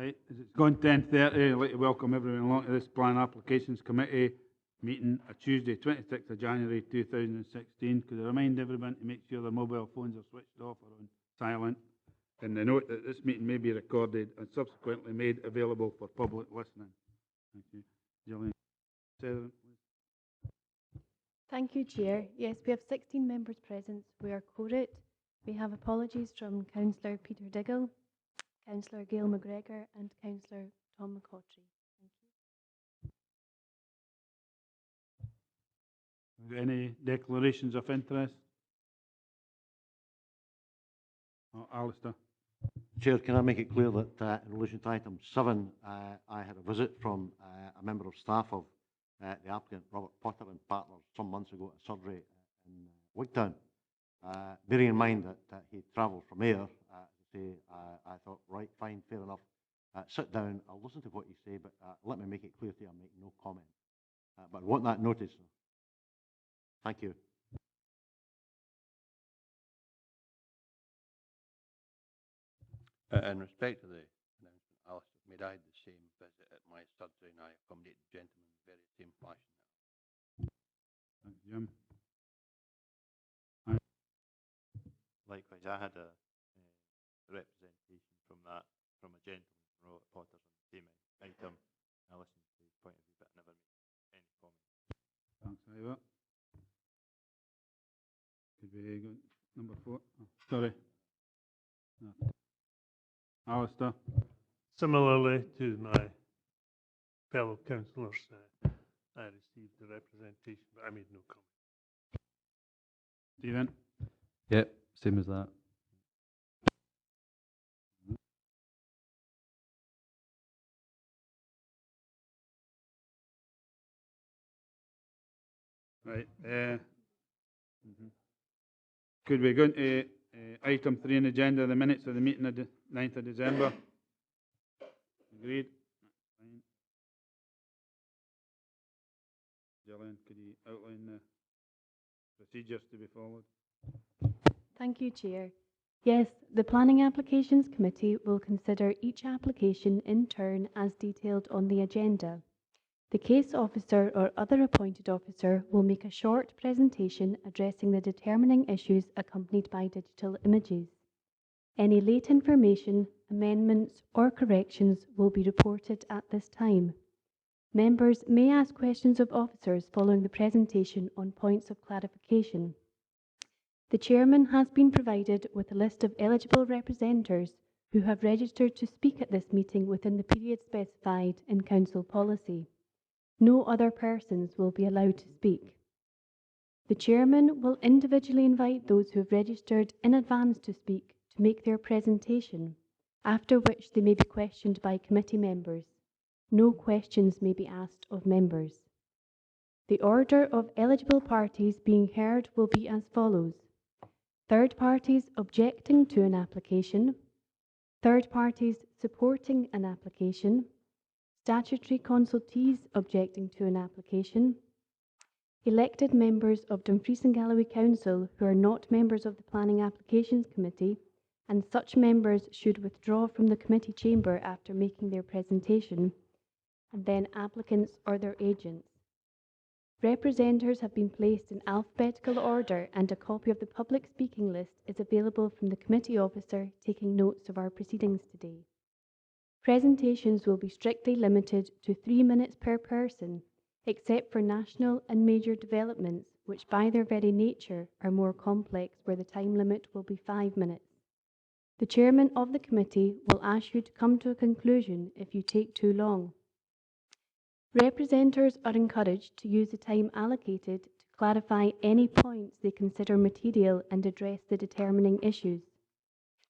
Right, as it's gone 10:30, I'd like to welcome everyone along to this Plan Applications Committee meeting on Tuesday, 26th of January 2016. Could I remind everyone to make sure their mobile phones are switched off or on silent? And the note that this meeting may be recorded and subsequently made available for public listening. Thank you. Gillian. Sederunt, please. Thank you, Chair. Yes, we have 16 members present. We are quoted. We have apologies from Councillor Peter Diggle, Councillor Gail McGregor and Councillor Tom McCautry. Thank you. Have you got any declarations of interest? Oh, Alistair. Chair, can I make it clear that in relation to item 7, I had a visit from a member of staff of the applicant, Robert Potter and partners, some months ago at a surgery in WITHDRAWN. Bearing in mind that he travelled from Ayr, I thought, right, fine, fair enough. Sit down, I'll listen to what you say, but let me make it clear to you, I'll make no comment. But I want that notice. Thank you. In respect to the announcement Alistair made, I had the same visit at my surgery and I accommodated the gentleman in the very same fashion. Thank you, Jim. Likewise, I had a representation from a gentleman from Robert Potter's on the same item. I listened to his point of view, but I never made any comment. Thanks, Ivor. Could we go number 4? Oh, sorry. No. Alistair. Similarly to my fellow councillors, I received the representation, but I made no comment. Stephen. Yep, same as that. Right. Could we go into item 3 on the agenda, the minutes of the meeting of the 9th of December? Agreed? Fine. Gillian, could you outline the procedures to be followed? Thank you, Chair. Yes, the Planning Applications Committee will consider each application in turn as detailed on the agenda. The case officer or other appointed officer will make a short presentation addressing the determining issues accompanied by digital images. Any late information, amendments or corrections will be reported at this time. Members may ask questions of officers following the presentation on points of clarification. The Chairman has been provided with a list of eligible representatives who have registered to speak at this meeting within the period specified in Council policy. No other persons will be allowed to speak. The Chairman will individually invite those who have registered in advance to speak to make their presentation, after which they may be questioned by committee members. No questions may be asked of members. The order of eligible parties being heard will be as follows: third parties objecting to an application, third parties supporting an application, statutory consultees objecting to an application, elected members of Dumfries and Galloway Council who are not members of the Planning Applications Committee, and such members should withdraw from the committee chamber after making their presentation, and then applicants or their agents. Representatives have been placed in alphabetical order and a copy of the public speaking list is available from the committee officer taking notes of our proceedings today. Presentations will be strictly limited to 3 minutes per person, except for national and major developments, which by their very nature are more complex, where the time limit will be 5 minutes. The Chairman of the committee will ask you to come to a conclusion if you take too long. Representatives are encouraged to use the time allocated to clarify any points they consider material and address the determining issues.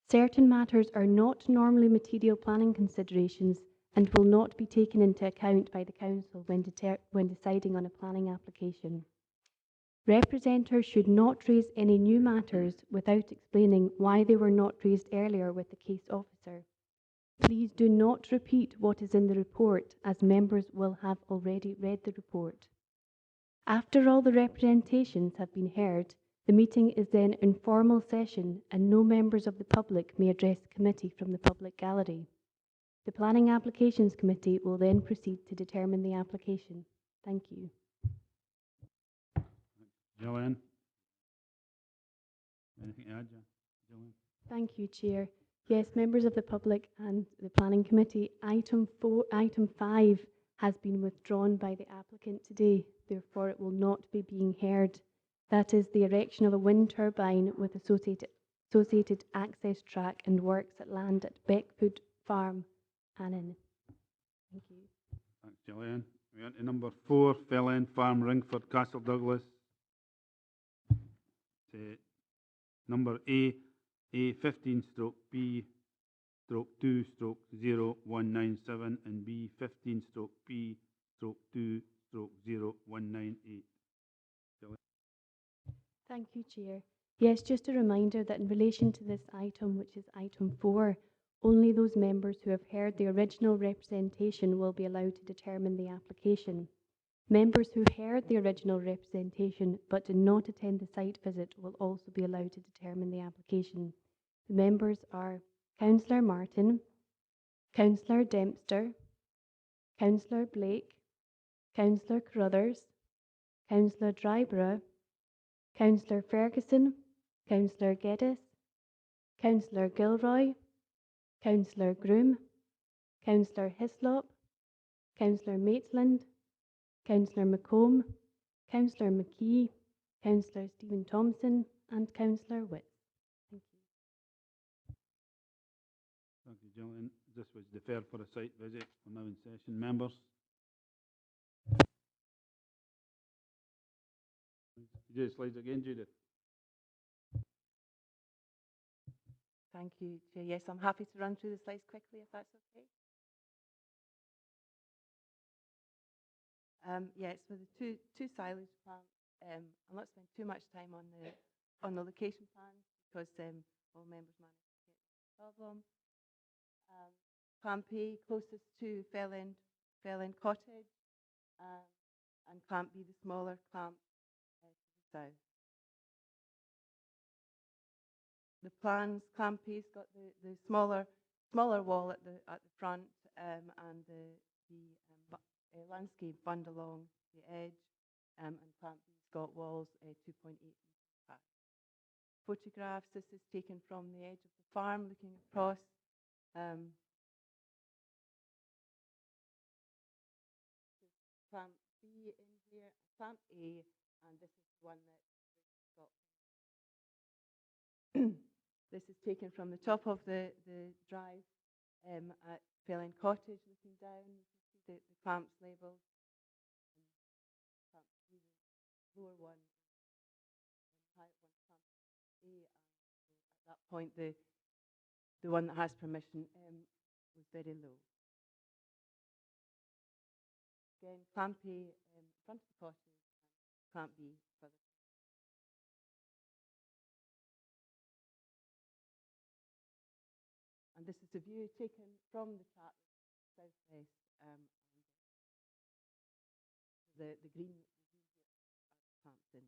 Certain matters are not normally material planning considerations and will not be taken into account by the Council when deciding on a planning application. Representatives should not raise any new matters without explaining why they were not raised earlier with the case officer. Please do not repeat what is in the report, as members will have already read the report. After all the representations have been heard, the meeting is then in formal session and no members of the public may address the committee from the public gallery. The Planning Applications Committee will then proceed to determine the application. Thank you. Gillian? Anything to add, Gillian? Thank you, Chair. Yes, members of the public and the Planning Committee, item 5 has been withdrawn by the applicant today, therefore it will not be being heard. That is the erection of a wind turbine with associated access track and works at land at Beckfoot Farm, Annan. Thank you. Thanks, Gillian. We're on to number 4, Fellend Farm, Ringford, Castle Douglas. Number A 15/B/2/0197 and B 15/B/2/0198. Thank you, Chair. Yes, just a reminder that in relation to this item, which is item 4, only those members who have heard the original representation will be allowed to determine the application. Members who heard the original representation but did not attend the site visit will also be allowed to determine the application. The members are Councillor Martin, Councillor Dempster, Councillor Blake, Councillor Carruthers, Councillor Dryborough, Councillor Ferguson, Councillor Geddes, Councillor Gilroy, Councillor Groom, Councillor Hislop, Councillor Maitland, Councillor McComb, Councillor McKee, Councillor Stephen Thompson and Councillor Witt. Thank you. Thank you, Gillian. This was deferred for a site visit. We're now in session. Members? You do the slides again, Judith? Thank you, Chair. Yes, I'm happy to run through the slides quickly if that's okay. Yes, for the two silage plants, I'll not spend too much time on the location plans because all members managed to get the problem. Clamp A closest to Fellend Cottage, and Clamp B the smaller clamp to the south. The plans, Clamp A's got the smaller wall at the front, and the landscape bund along the edge, and Clamp B's got walls 2.8 metres high. Photographs, this is taken from the edge of the farm looking across. Clamp B in here, Clamp A, and this is the one that got. This is taken from the top of the drive at Fellend Cottage looking down. The clamps labelled, clamp B, the lower one, higher one, clamp A, and at that point the one that has permission was very low. Again, clamp A in front of the cottage, and clamp B further. And this is the view taken from the chart southwest. The green plants in.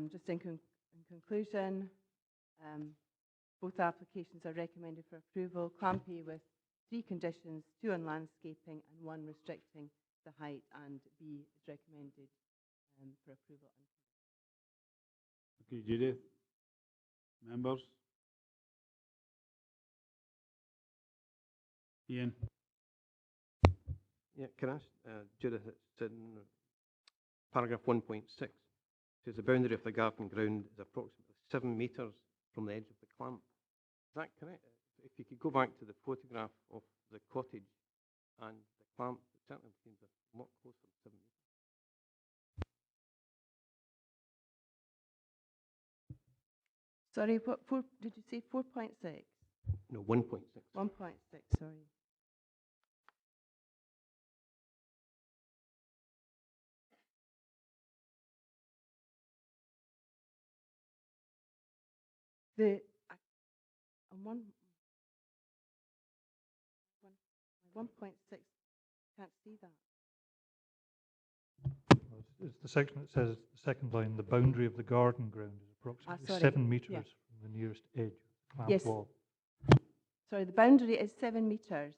Just in conclusion, both applications are recommended for approval. Clamp A with 3 conditions, 2 on landscaping and 1 restricting the height, and B is recommended for approval. Okay, Judith. Members? Ian? Yeah, can I ask, Judith, it's in paragraph 1.6. Says the boundary of the garden ground is approximately 7 metres from the edge of the clamp. Is that correct? If you could go back to the photograph of the cottage and the clamp, it certainly seems a lot closer than 7 metres. Sorry, what did you say? 4.6? No, 1.6. 1.6, sorry. The on 1.6, can't see that. It's the section that says, the second line, the boundary of the garden ground is approximately sorry. 7 metres Yeah. from the nearest edge of the clamp Yes. wall. sorry, the boundary is 7 metres,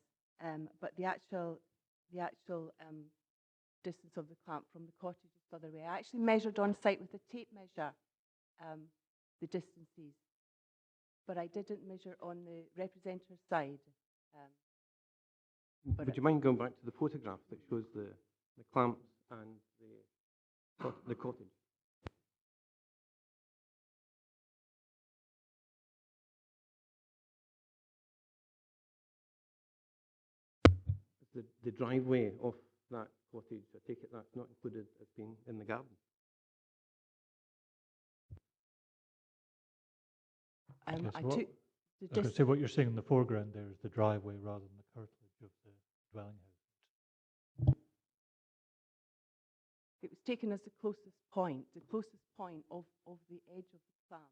but the actual distance of the clamp from the cottage is further away. I actually measured on site with a tape measure the distances, but I didn't measure on the representative side. But Would you mind going back to the photograph that shows the clamps and the cottage? The driveway of that cottage, I take it that's not included as being in the garden? I Yes, took what- the I was going to say what you're seeing in the foreground there is the driveway rather than the curtilage of the dwelling house. It was taken as the closest point of the edge of the clamp.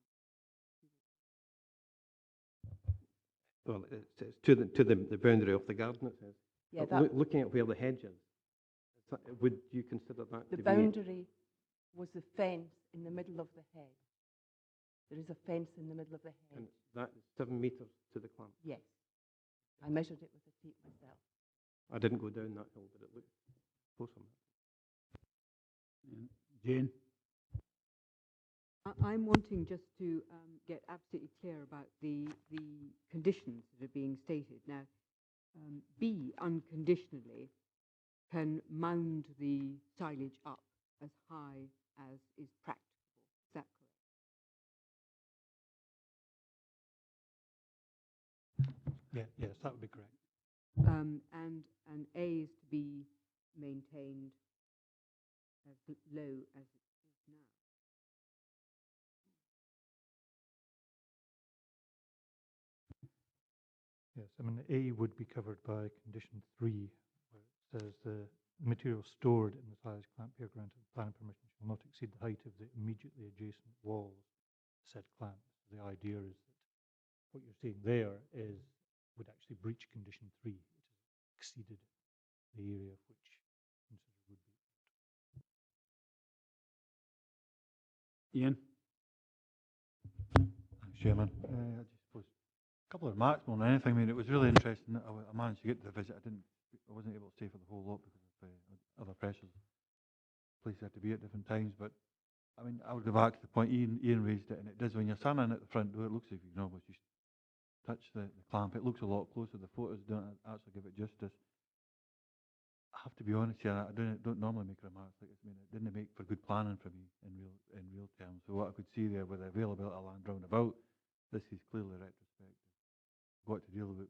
Well, it's to the boundary of the garden, it says. Yeah, But looking at where the hedge is, would you consider that the to be... boundary was the fence in the middle of the hedge. There is a fence in the middle of the hedge. And that is 7 metres to the clamp? Yes. I measured it with a tape myself. I didn't go down that hill, but it looked close on that. Jane? I'm wanting just to get absolutely clear about the conditions that are being stated. Now, B, unconditionally, can mound the silage up as high as is practicable. Is that correct? Yes, that would be correct. And A is to be maintained as low as it is now. Yes, I mean, A would be covered by condition 3, where it says the material stored in the silage clamp here granted planning permission shall not exceed the height of the immediately adjacent walls of said clamp. The idea is that what you're seeing there would actually breach condition 3. It has exceeded the area of which considered would be. Ian? Thanks, Chairman. I just suppose a couple of remarks more than anything. I mean, it was really interesting that I managed to get to the visit. I wasn't able to stay for the whole lot because of other pressures. Places had to be at different times, but I mean, I would go back to the point Ian raised it, and it does when you're standing at the front door. It looks as if you can almost just touch the clamp. It looks a lot closer. The photos don't actually give it justice. I have to be honest here. I don't normally make remarks like this. I mean, it didn't make for good planning for me in real terms. So what I could see there with the availability of land round about, this is clearly retrospective. Got to deal with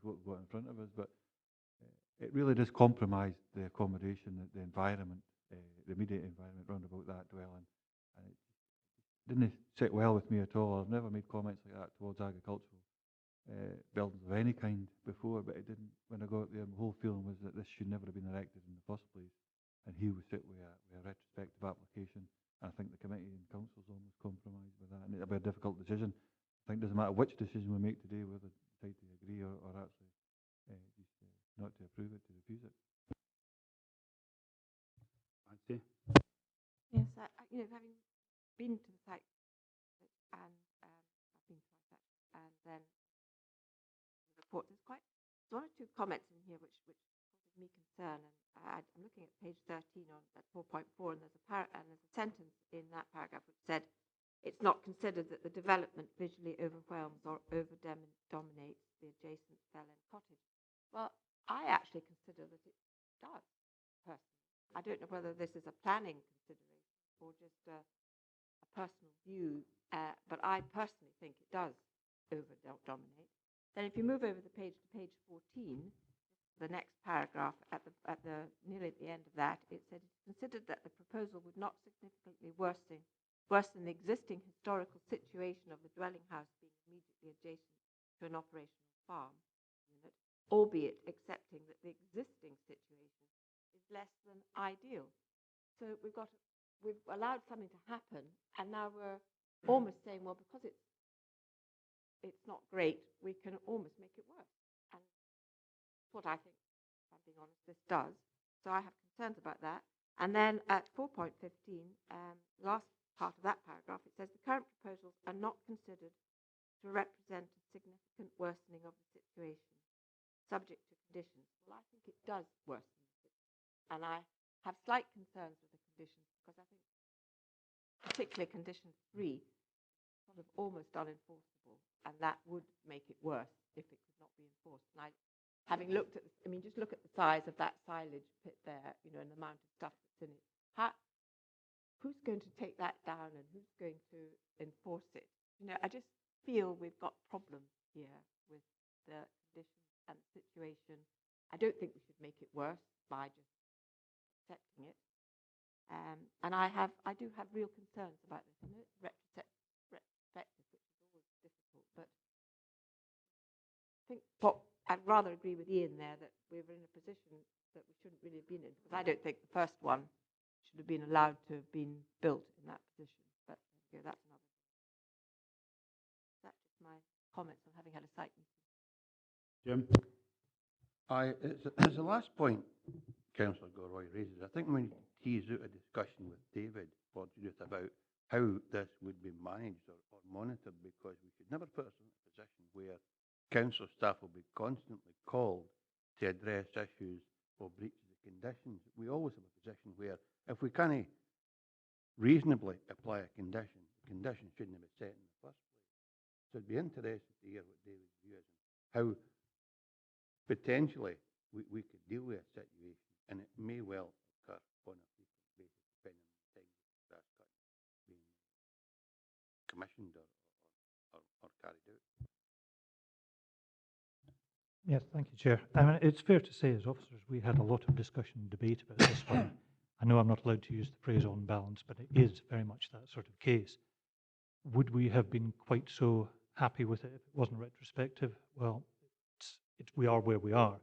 what we've got in front of us, but it really does compromise the accommodation, the environment, the immediate environment round about that dwelling, and it didn't sit well with me at all. I've never made comments like that towards agricultural buildings of any kind before, but it didn't. When I got there, my whole feeling was that this should never have been erected in the first place, and here we sit with a retrospective application. And I think the committee and council's almost compromised with that, and it'll be a difficult decision. I think it doesn't matter which decision we make today, whether we decide to agree or actually just not to approve it, to refuse it. Nancy? Yes, having been to the site, and I've been twice actually, and then the report, there's one or two comments in here which causes me concern, and I'm looking at page 13 at 4.4, and there's a sentence in that paragraph which said, it's not considered that the development visually overwhelms or over-dominates the adjacent Fellend cottage. Well, I actually consider that it does, personally. I don't know whether this is a planning consideration or just a personal view, but I personally think it does over-dominate. Then if you move over the page to page 14, the next paragraph nearly at the end of that, it said it's considered that the proposal would not significantly worsen the existing historical situation of the dwelling house being immediately adjacent to an operational farm unit, albeit accepting that the existing situation is less than ideal. So we've allowed something to happen, and now we're almost saying, well, because it's not great, we can almost make it worse. And that's what I think, if I'm being honest, this does. So I have concerns about that. And then at 4.15, last part of that paragraph, it says the current proposals are not considered to represent a significant worsening of the situation, subject to conditions. Well, I think it does worsen the situation. And I have slight concerns with the conditions because I think particularly condition 3 is sort of almost unenforceable, and that would make it worse if it could not be enforced. And having looked at, just look at the size of that silage pit there, and the amount of stuff that's in it. Who's going to take that down and who's going to enforce it? I just feel we've got problems here with the conditions and the situation. I don't think we should make it worse by just accepting it. And I do have real concerns about this. I know it's retrospective, which is always difficult, but I think I'd rather agree with Ian there that we were in a position that we shouldn't really have been in, because I don't think the first one should have been allowed to have been built in that position. But that's another thing. That's just my comments on having had a site meeting. Jim? As the last point Councillor Gorroy raises, I think we tease out a discussion with David Portencalzie about how this would be managed or monitored, because we should never put us in a position where council staff will be constantly called to address issues or breaches of conditions. We always have a position where if we can't reasonably apply a condition, the condition shouldn't have been set in the first place. So it'd be interesting to hear what David's view is and how potentially we could deal with a situation, and it may well occur on a frequent basis depending on the time the grass cutting being commissioned or carried out. Yes, thank you, Chair. It's fair to say, as officers, we had a lot of discussion and debate about this one. I know I'm not allowed to use the phrase on balance, but it is very much that sort of case. Would we have been quite so happy with it if it wasn't retrospective? Well, we are where we are.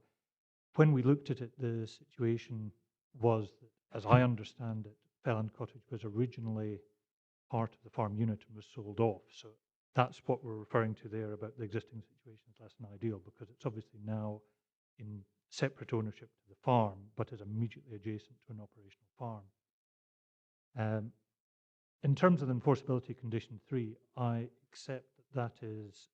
When we looked at it, the situation was that, as I understand it, Fellend Cottage was originally part of the farm unit and was sold off. So that's what we're referring to there about the existing situation is less than ideal, because it's obviously now in separate ownership to the farm, but is immediately adjacent to an operational farm. In terms of the enforceability condition 3, I accept that is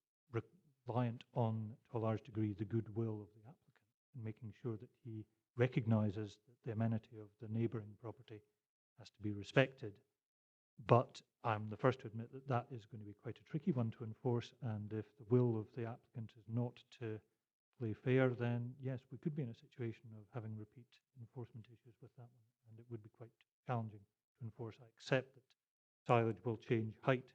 reliant on, to a large degree, the goodwill of the applicant, and making sure that he recognises that the amenity of the neighbouring property has to be respected. But I'm the first to admit that that is going to be quite a tricky one to enforce, and if the will of the applicant is not to play fair, then yes, we could be in a situation of having repeat enforcement issues with that one, and it would be quite challenging to enforce. I accept that silage will change height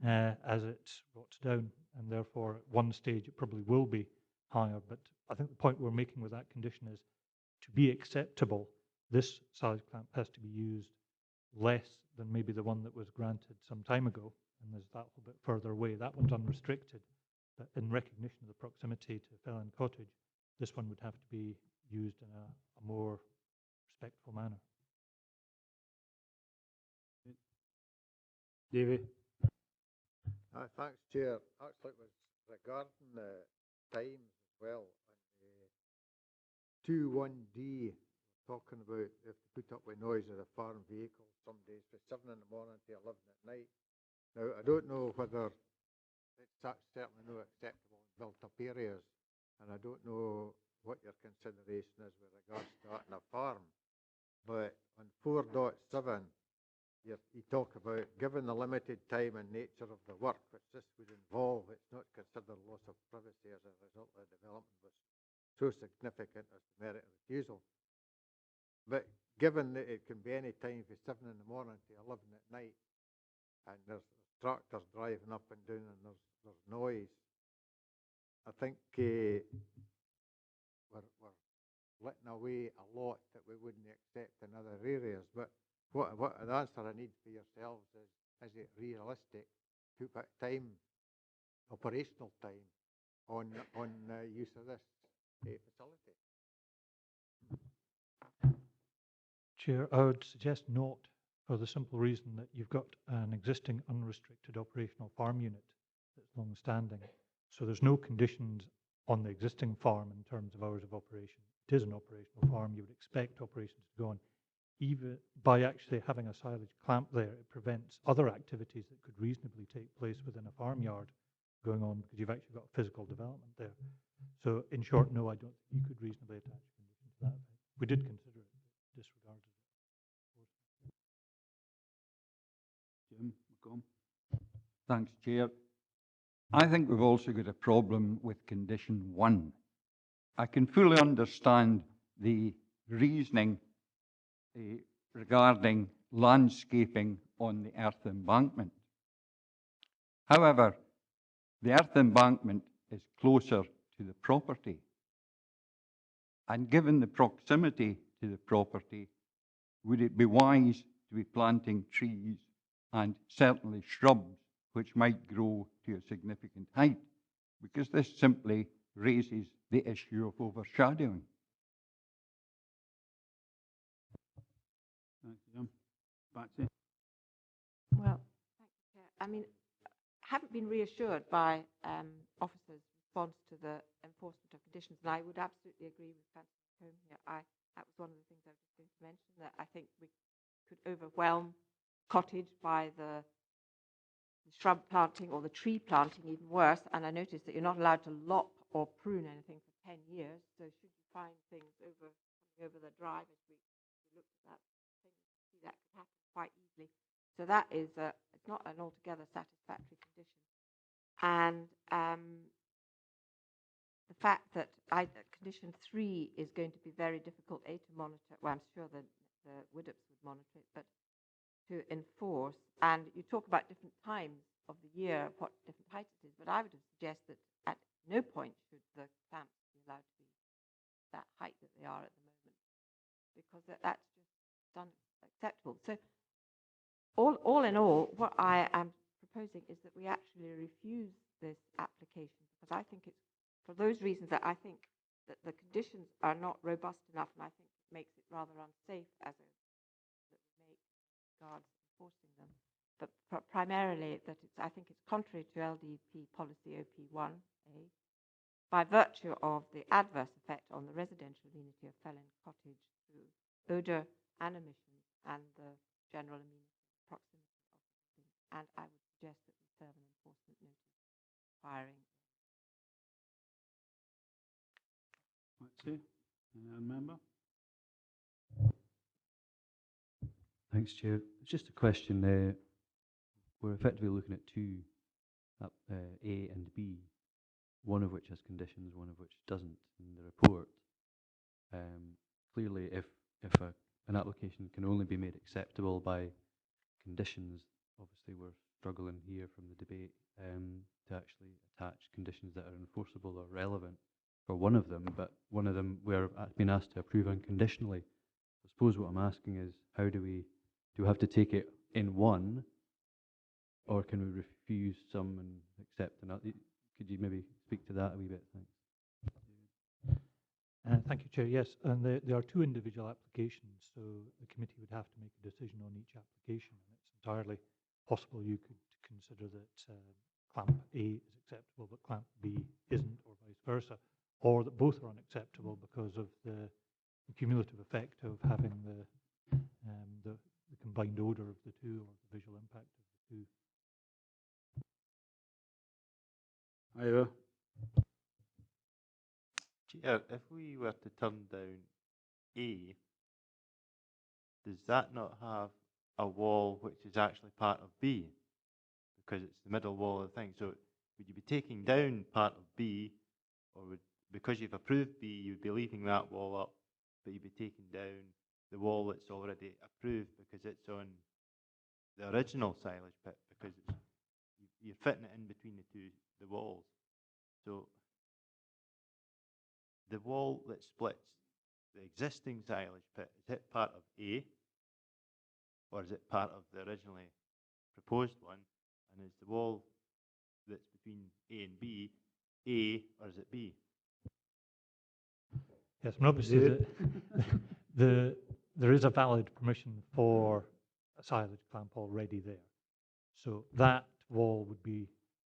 as it rots down, and therefore at one stage it probably will be higher, but I think the point we're making with that condition is to be acceptable, this silage clamp has to be used less than maybe the one that was granted some time ago, and there's that little bit further away. That one's unrestricted, but in recognition of the proximity to Fellend Cottage, this one would have to be used in a more respectful manner. David? Thanks, Chair. Actually, it was regarding the times as well. And 2.1D, talking about if they put up with noise of the farm vehicle some days from 7 in the morning to 11 at night. Now, I don't know whether it's certainly not acceptable in built-up areas, and I don't know what your consideration is with regards to that in a farm. But on 4.7, you talk about, given the limited time and nature of the work which this would involve, it's not considered loss of privacy as a result of the development was so significant as to merit a refusal. But given that it can be any time from 7 in the morning to 11 at night, and there's tractors driving up and down and there's noise, I think we're letting away a lot that we wouldn't accept in other areas. But what the answer I need for yourselves is it realistic to put time, operational time, on use of this facility? Chair, I would suggest not, for the simple reason that you've got an existing unrestricted operational farm unit that's long-standing. So there's no conditions on the existing farm in terms of hours of operation. It is an operational farm. You would expect operations to go on. Even by actually having a silage clamp there, it prevents other activities that could reasonably take place within a farmyard, going on because you've actually got physical development there. So in short, no, I don't think you could reasonably attach a condition to that. We did consider it, but disregarded it. Jim McComb. Thanks, Chair. I think we've also got a problem with condition 1. I can fully understand the reasoning regarding landscaping on the earth embankment. However, the earth embankment is closer to the property. And given the proximity to the property, would it be wise to be planting trees and certainly shrubs which might grow to a significant height? Because this simply raises the issue of overshadowing. Thanks, Jim. Patsy. Well, thank you, Chair. I mean, I haven't been reassured by officers' response to the enforcement of conditions, and I would absolutely agree with Councillor Combe here. That was one of the things I was just going to mention, that I think we could overwhelm cottage by the shrub planting or the tree planting, even worse. And I noticed that you're not allowed to lop or prune anything for 10 years. So should you find things coming over the drive, as we looked at that thing, see that could happen quite easily. So that is it's not an altogether satisfactory condition. And the fact that condition 3 is going to be very difficult, to monitor. Well, I'm sure that the WIDOPs would monitor it, but to enforce. And you talk about different times of the year, what different height it is, but I would suggest that at no point should the clamps be allowed to be that height that they are at the moment, because that's just unacceptable. So all in all, what I am proposing is that we actually refuse this application, because I think it's for those reasons that I think that the conditions are not robust enough, and I think it makes it rather unsafe as that we make regards enforcing them. But primarily that I think it's contrary to LDP policy OP1A by virtue of the adverse effect on the residential amenity of Fellend Cottage through odour and emissions and the general amenity proximity of the building. And I would suggest that we serve an enforcement notice requiring. That's it. Any other member? Thanks, Chair. It's just a question. We're effectively looking at two, A and B, one of which has conditions, one of which doesn't in the report. Clearly, if an application can only be made acceptable by conditions, obviously we're struggling here from the debate to actually attach conditions that are enforceable or relevant for one of them, but one of them we're being asked to approve unconditionally. I suppose what I'm asking is, how do we have to take it in one, or can we refuse some and accept another? Could you maybe speak to that a wee bit? Thanks. Thank you, Chair. Yes, and there are two individual applications, so the committee would have to make a decision on each application. And it's entirely possible you could consider that clamp A is acceptable, but clamp B isn't, or vice versa, or that both are unacceptable because of the cumulative effect of having the combined odour of the two, or the visual impact of the two. Ira. Chair, if we were to turn down A, does that not have a wall which is actually part of B? Because it's the middle wall of the thing. So would you be taking down part of B, or because you've approved B, you'd be leaving that wall up, but you'd be taking down the wall that's already approved because it's on the original silage pit, because you're fitting it in between the walls. So the wall that splits the existing silage pit, is it part of A, or is it part of the originally proposed one? And is the wall that's between A and B A, or is it B? Yes, and obviously there is a valid permission for a silage clamp already there. So that wall would be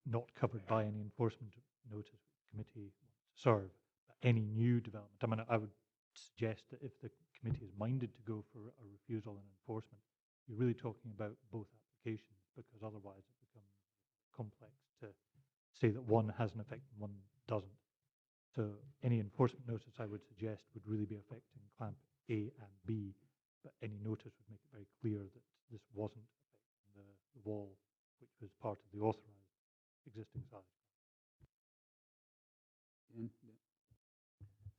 not covered by any enforcement notice the committee wants to serve. But any new development, I mean, I would suggest that if the committee is minded to go for a refusal and enforcement, you're really talking about both applications, because otherwise it becomes complex to say that one has an effect and one doesn't. So any enforcement notice I would suggest would really be affecting clamp A and B, but any notice would make it very clear that this wasn't affecting the wall, which was part of the authorised existing silage.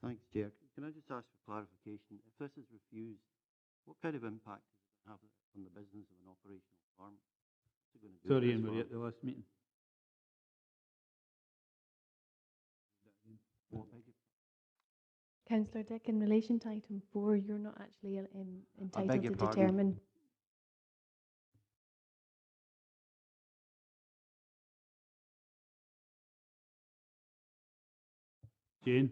Thanks, Chair. Can I just ask for clarification? If this is refused, what kind of impact is it going to have on the business of an operational farm? What's it going to do to Sorry, this Ian, were you farm? at the last meeting? What, beg your Councillor Dick, in relation to item 4, you're not actually entitled your to pardon? determine. Jane?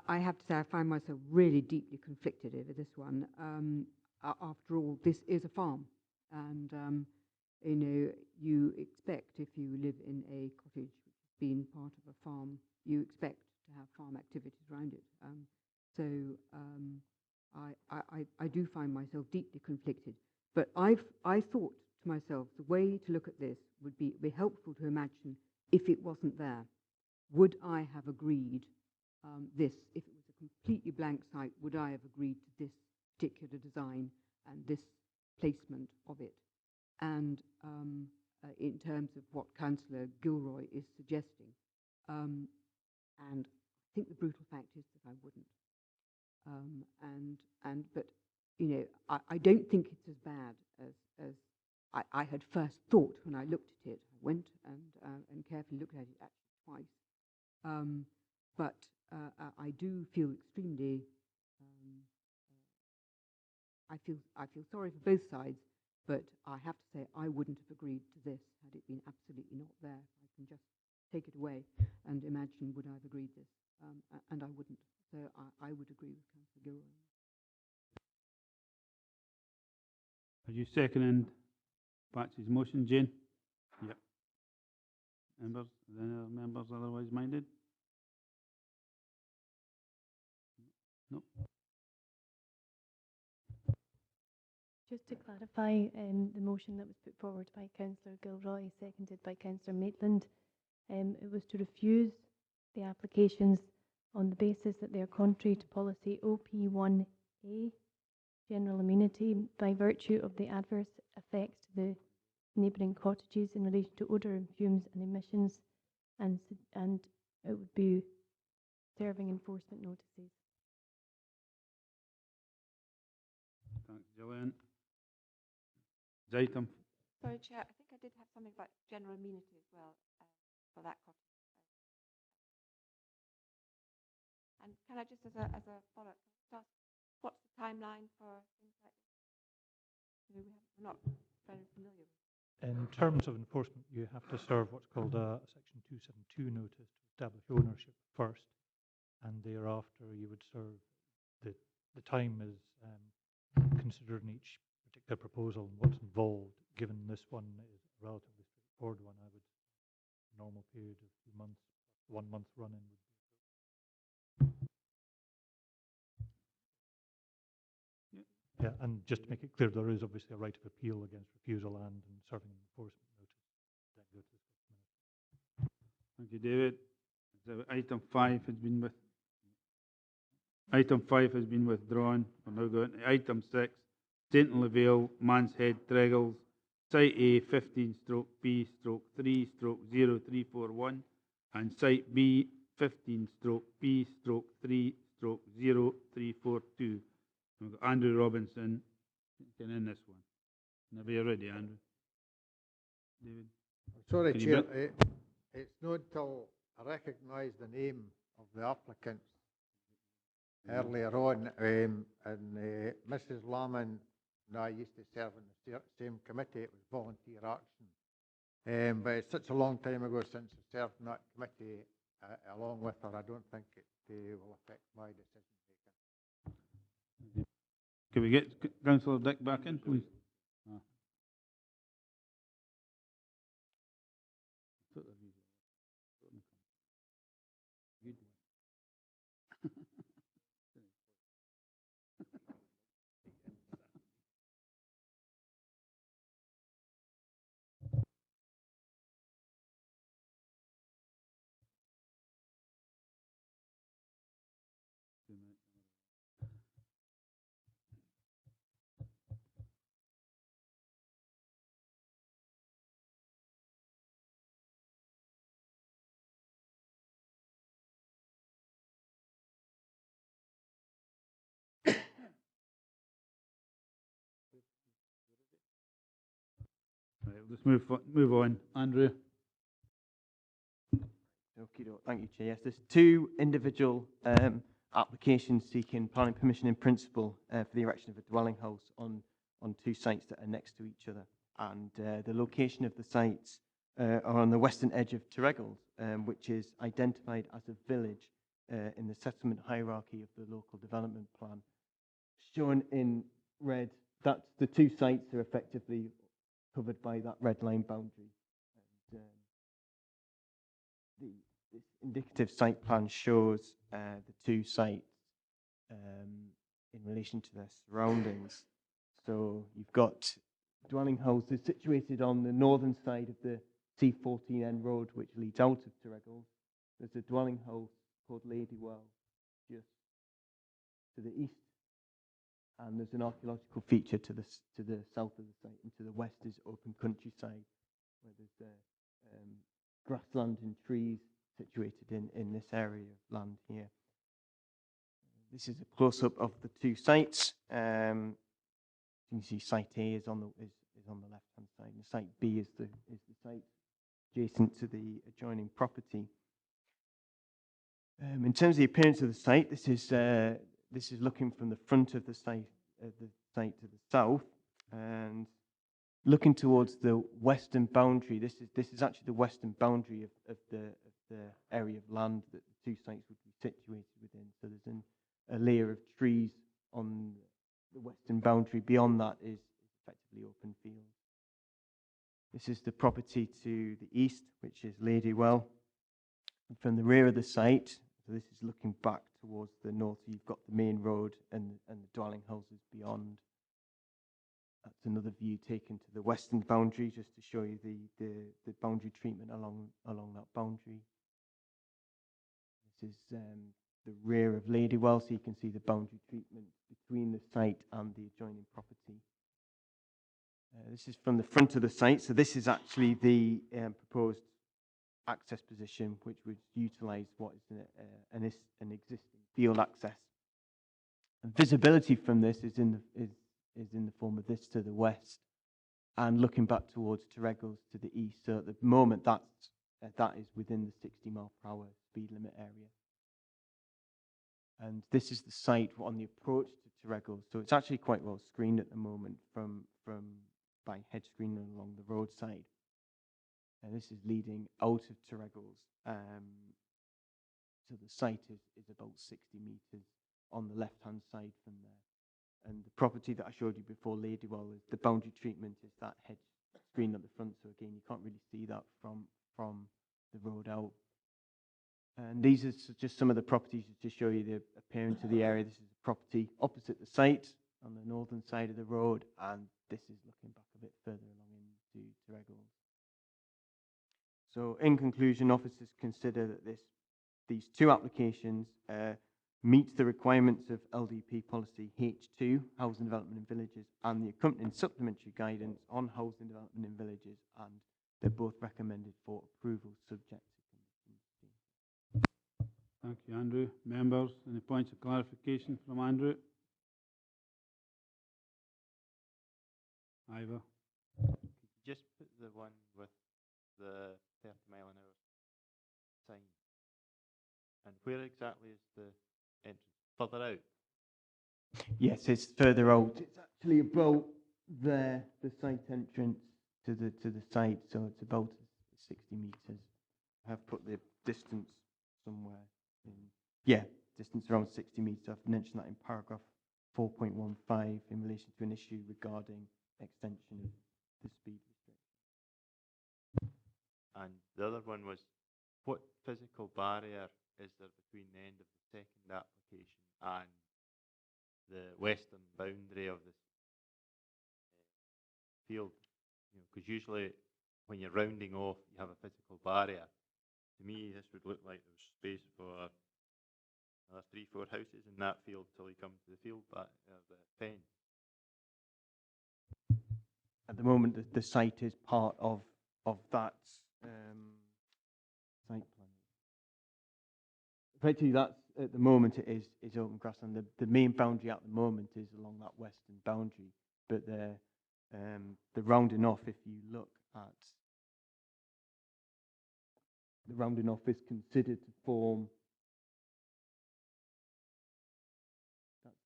I have to say I find myself really deeply conflicted over this one. After all, this is a farm, and you know, you expect if you live in a cottage which has been part of a farm, you expect to have farm activities around it. I do find myself deeply conflicted. But I thought to myself, the way to look at this would be helpful to imagine if it wasn't there. Would I have agreed this? If it was a completely blank site, would I have agreed to this particular design and this placement of it? And in terms of what Councillor Gilroy is suggesting, and I think the brutal fact is that I wouldn't. But you know, I don't think it's as bad as I had first thought when I looked at it. I went and carefully looked at it actually twice. But I do feel extremely. I feel sorry for both sides, but I have to say I wouldn't have agreed to this had it been absolutely not there. I can just take it away and imagine would I have agreed this, and I wouldn't. So I would agree with Councillor Gilroy. Are you seconding Patsy's motion, Jane? Yep. Members? Are there any other members otherwise minded? No. Just to clarify, the motion that was put forward by Councillor Gilroy, seconded by Councillor Maitland, it was to refuse the applications on the basis that they are contrary to policy OP1A, general amenity, by virtue of the adverse effects to the neighbouring cottages in relation to odour and fumes and emissions, and it would be serving enforcement notices. Thanks, Gillian. Is item Sorry, Chair, I think I did have something about general amenity as well for that cottage. And can I just, as a follow-up, ask what's the timeline for things like this? You know, we're not very familiar with. In terms of enforcement, you have to serve what's called a Section 272 notice to establish ownership first, and thereafter you would serve. The time is considered in each particular proposal and what's involved. Given this one is a relatively straightforward one, I would normal period of 2 months, 1 month run-in would be. Yeah, and just to make it clear, there is obviously a right of appeal against refusal and serving an enforcement notice. Then go to the Scottish Minister. Thank you, David. So item 5 has been Item 5 has been withdrawn. We're now going to item 6, Stainton-Le-Vale, Mansehead, Terregles, Site A 15/B/3/0341 and Site B 15/B/3/0342. We've got Andrew Robinson in this one. Whenever you're ready, Andrew. David? Sorry, Can you Chair. bring- It's not until I recognise the name of the applicant earlier on, and Mrs. Lamon and I used to serve in the same committee. It was volunteer action. But it's such a long time ago since I served in that committee along with her, I don't think it will affect my decision making. Can we get Councillor Dick back in, please? let's move on. Andrew? Thank you, Chair. Yes, there's two individual applications seeking planning permission in principle for the erection of a dwelling house on two sites that are next to each other. And the location of the sites are on the western edge of Terregles, which is identified as a village in the settlement hierarchy of the local development plan. Shown in red, that's the two sites are effectively covered by that red line boundary. And, this indicative site plan shows the two sites in relation to their surroundings. So you've got dwelling houses situated on the northern side of the C14N road, which leads out of Terregles. There's a dwelling house called Ladywell just to the east, and there's an archaeological feature to the south of the site, and to the west is open countryside, where there's grassland and trees situated in this area of land here. This is a close-up of the two sites. You can see site A is on the left-hand side, and site B is the site adjacent to the adjoining property. In terms of the appearance of the site, this is looking from the front of the site to the south, and looking towards the western boundary. This is actually the western boundary of the area of land that the two sites would be situated within. So there's a layer of trees on the western boundary. Beyond that is effectively open field. This is the property to the east, which is Ladywell. And from the rear of the site, so this is looking back towards the north, you've got the main road and the dwelling houses beyond. That's another view taken to the western boundary, just to show you the boundary treatment along that boundary. This is the rear of Ladywell, so you can see the boundary treatment between the site and the adjoining property. This is from the front of the site, so this is actually the proposed access position, which would utilise what is an existing field access. And visibility from this is in the form of this to the west, and looking back towards Terregles to the east. So at the moment, that is within the 60 mile per hour speed limit area. And this is the site on the approach to Terregles. So it's actually quite well screened at the moment by hedge screening along the roadside. And this is leading out of Terregles. So the site is about 60 metres on the left-hand side from there. And the property that I showed you before, Ladywell, is the boundary treatment is that hedge screen at the front. So again, you can't really see that from the road out. And these are just some of the properties to show you the appearance of the area. This is the property opposite the site on the northern side of the road, and this is looking back a bit further along into Terregles. So in conclusion, officers consider that these two applications meet the requirements of LDP policy H2, housing development in villages, and the accompanying supplementary guidance on housing development in villages, and they're both recommended for approval subject to conditions. Thank you, Andrew. Members, any points of clarification from Andrew? Ivor? Just put the one with the 30 mile an hour sign. And where exactly is the entrance? Further out? Yes, it's further out. It's actually about there, the site entrance to the site, so it's about 60 metres. I have put the distance somewhere. Distance around 60 metres. I've mentioned that in paragraph 4.15 in relation to an issue regarding extension of the speed restriction. And the other one was, what physical barrier is there between the end of the second application and the western boundary of the field? Because usually when you're rounding off, you have a physical barrier. To me, this would look like there's space for another 3-4 houses in that field till you come to the field, but the 10. At the moment, the site is part of that site plan. Effectively, that's at the moment it is open grassland. The main boundary at the moment is along that western boundary, but the rounding off, if you look that the rounding off is considered to form.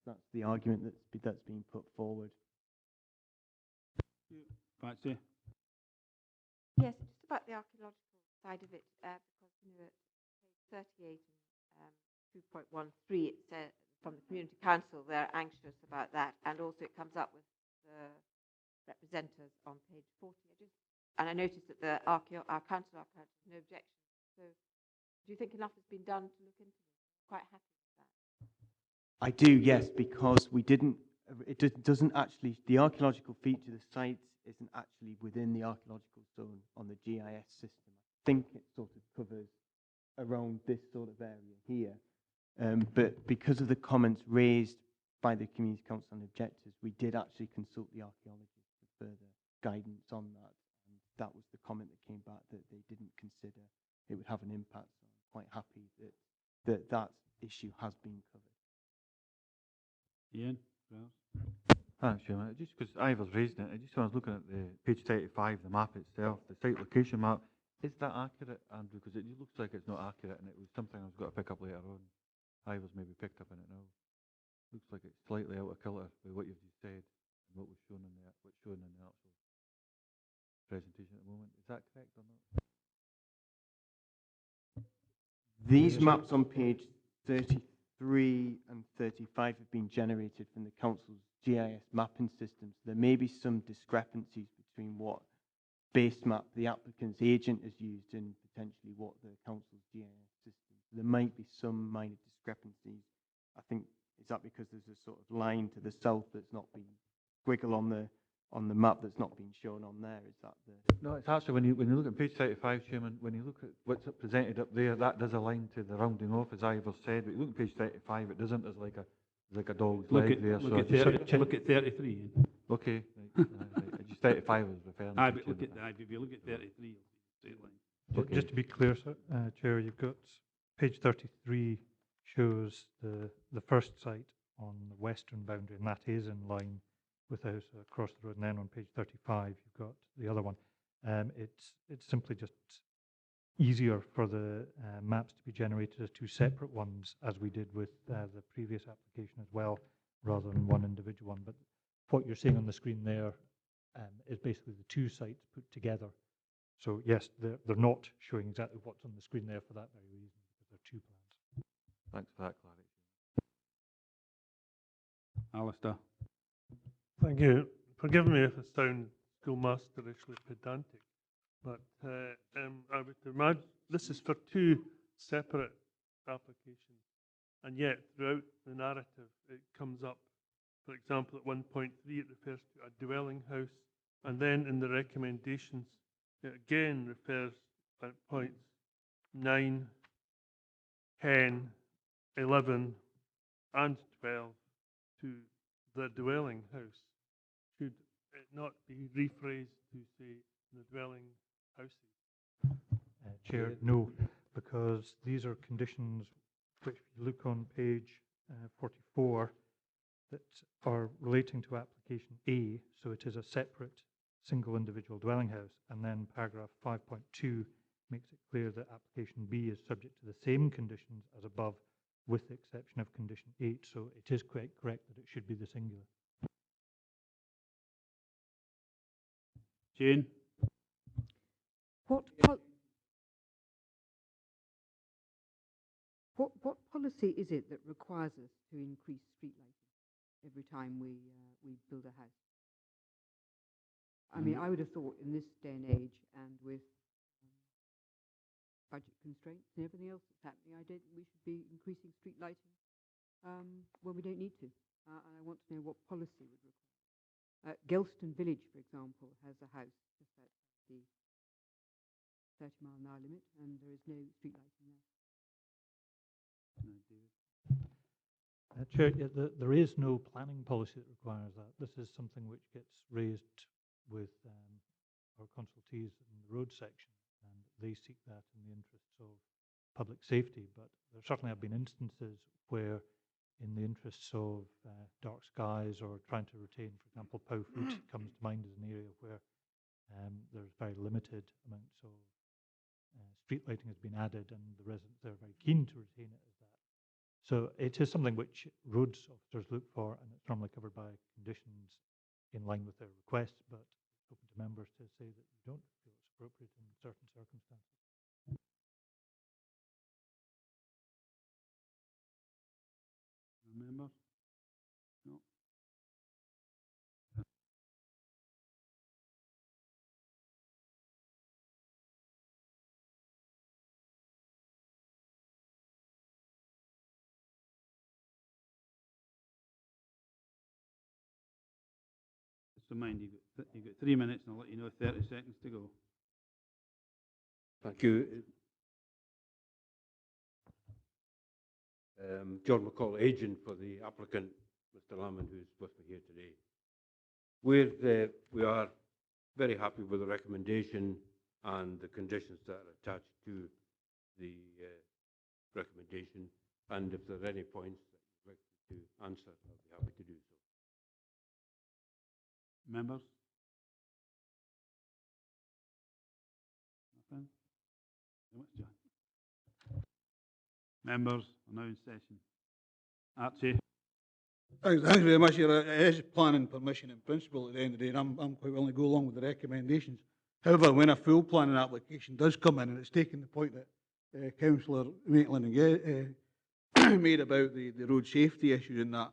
That's the argument that's being put forward. Patsy? Yes, just about the archaeological side of it, because you know, at page 38 and 2.13, it says from the community council they're anxious about that, and also it comes up with the representatives on page 40. And I noticed that our council archaeologist has no objection. So, do you think enough has been done to look into this? Quite happy with that. I do, yes, because we didn't. Doesn't actually. The archaeological feature of the site isn't actually within the archaeological zone on the GIS system. I think it sort of covers around this sort of area here. But because of the comments raised by the Community Council and objectors, we did actually consult the archaeologists for further guidance on that. And that was the comment that came back, that they didn't consider it would have an impact. So I'm quite happy that issue has been covered. Ian? Thanks, Chairman. Just because Ivor's raised it, just when I was looking at the page 35, the map itself, the site location map, is that accurate, Andrew? Because it just looks like it's not accurate, and it was something I was going to pick up later on. Ivor's maybe picked up on it now. Looks like it's slightly out of kilter with what you've just said and what was shown in what's shown in the actual presentation at the moment. Is that correct or not? These maps on page 33 and 35 have been generated from the council's GIS mapping system. So there may be some discrepancies between what base map the applicant's agent has used and potentially what the council's GIS system. So there might be some minor discrepancies. I think, is that because there's a sort of line to the south that's not been squiggle on the map that's not been shown on there? Is that the... No, it's actually when you look at page 35, Chairman, when you look at what's presented up there, that does align to the rounding off, as Ivor said. But you look at page 35, it doesn't. There's like a dog's leg there. Look at 33. Ian. Okay, right, right. Just 35 was referring to. But look at that. If you look at 33, straight line. Okay. Just to be clear, sir, Chair, you've got page 33 shows the first site on the western boundary, and that is in line with the house across the road. And then on page 35, you've got the other one. It's simply just easier for the maps to be generated as two separate ones, as we did with the previous application as well, rather than one individual one. But what you're seeing on the screen there is basically the two sites put together. So yes, they're not showing exactly what's on the screen there for that very reason, because they're two plans. Thanks for that clarity. Alistair? Thank you. Forgive me if I sound schoolmasterishly pedantic, but I would imagine this is for two separate applications, and yet throughout the narrative it comes up. For example, at 1.3 it refers to a dwelling house, and then in the recommendations it again refers at points 9, 10, 11 and 12 to the dwelling house. Should it not be rephrased to say the dwelling houses? Chair, no, because these are conditions which, if you look on page 44, that are relating to application A, so it is a separate single individual dwelling house, and then paragraph 5.2 makes it clear that application B is subject to the same conditions as above, with the exception of condition 8, so it is quite correct that it should be the singular. Jane? What policy is it that requires us to increase street lighting every time we build a house? I mean, I would have thought in this day and age, and with budget constraints and everything else that's happening, we should be increasing street lighting when we don't need to. And I want to know what policy would require. Gelston Village, for example, has a house just outside the 30-mile-an-hour limit, and there is no street lighting there. Chair, there is no planning policy that requires that. This is something which gets raised with our consultees in the road section, and they seek that in the interests of public safety. But there certainly have been instances where, in the interests of dark skies or trying to retain, for example, Powfoot comes to mind as an area where There's very limited amounts of street lighting has been added, and the residents are very keen to retain it as that. So it is something which roads officers look for, and it's normally covered by conditions in line with their request, but it's open to members to say that you don't feel it's appropriate in certain circumstances. Members? No. Just remind you, you've got 3 minutes, and I'll let you know 30 seconds to go. Thank you. John McCall, agent for the applicant, Mr. Lamond, who's with me here today. We are very happy with the recommendation and the conditions that are attached to the recommendation. And if there are any points that you'd like to answer, I'll be happy to do so. Members? Nothing? Very much, John. Members are now in session. Archie? Thanks very much. It is planning permission in principle at the end of the day, and I'm quite willing to go along with the recommendations. However, when a full planning application does come in, and it's taken the point that Councillor Maitland made about the road safety issues and that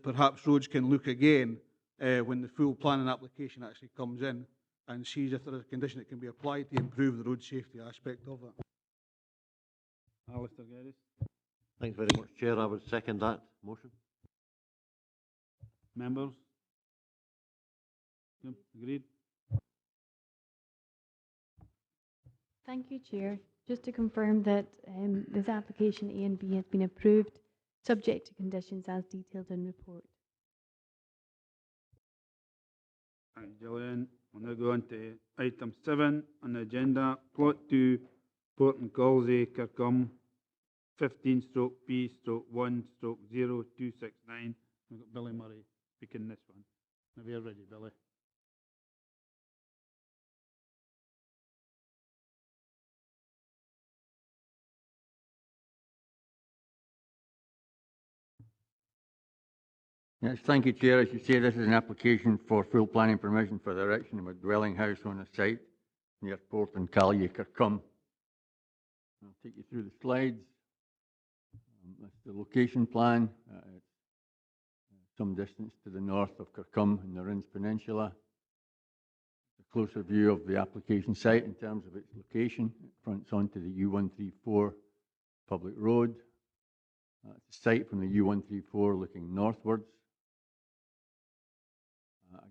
perhaps roads can look again when the full planning application actually comes in and sees if there is a condition that can be applied to improve the road safety aspect of it. Alistair Geddes? Thanks very much, Chair. I would second that motion. Members? Yep, agreed. Thank you, Chair. Just to confirm that this application A and B has been approved, subject to conditions as detailed in report. Thank you, Gillian. We'll now go on to item 7 on the agenda, plot 2, Portencalzie, Kirkcolm, 15/B/1/0269. We've got Billy Murray speaking this one. Maybe you're ready, Billy. Yes, thank you, Chair. As you say, this is an application for full planning permission for the erection of a dwelling house on a site near Portencalzie, Kirkcolm. I'll take you through the slides. That's the location plan. It's some distance to the north of Kirkcolm in the Rins Peninsula. A closer view of the application site in terms of its location. It fronts onto the U134 public road. It's a site from the U134 looking northwards.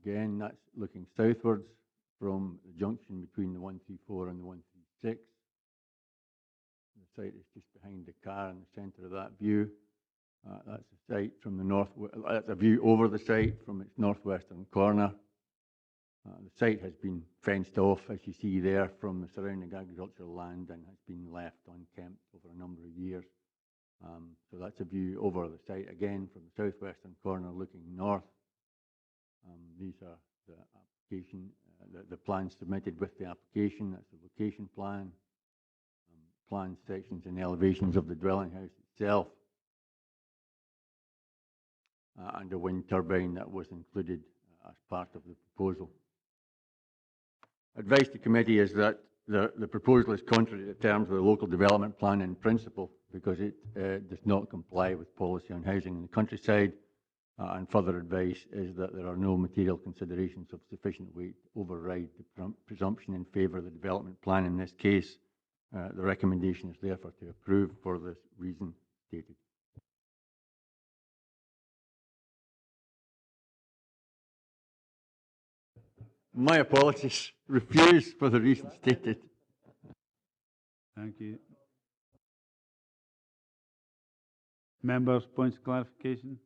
Again, that's looking southwards from the junction between the 134 and the 136. The site is just behind the car in the centre of that view. That's a site from the north. That's a view over the site from its northwestern corner. The site has been fenced off, as you see there, from the surrounding agricultural land and has been left unkempt over a number of years. So that's a view over the site again from the southwestern corner looking north. These are the application, the plans submitted with the application. That's the location plan, plan sections and elevations of the dwelling house itself, and a wind turbine that was included as part of the proposal. Advice to committee is that the proposal is contrary to the terms of the local development plan in principle because it does not comply with policy on housing in the countryside. And further advice is that there are no material considerations of sufficient weight to override the presumption in favour of the development plan in this case. The recommendation is therefore to approve for this reason stated. My apologies. Refuse for the reason stated. Thank you. Members, points of clarification?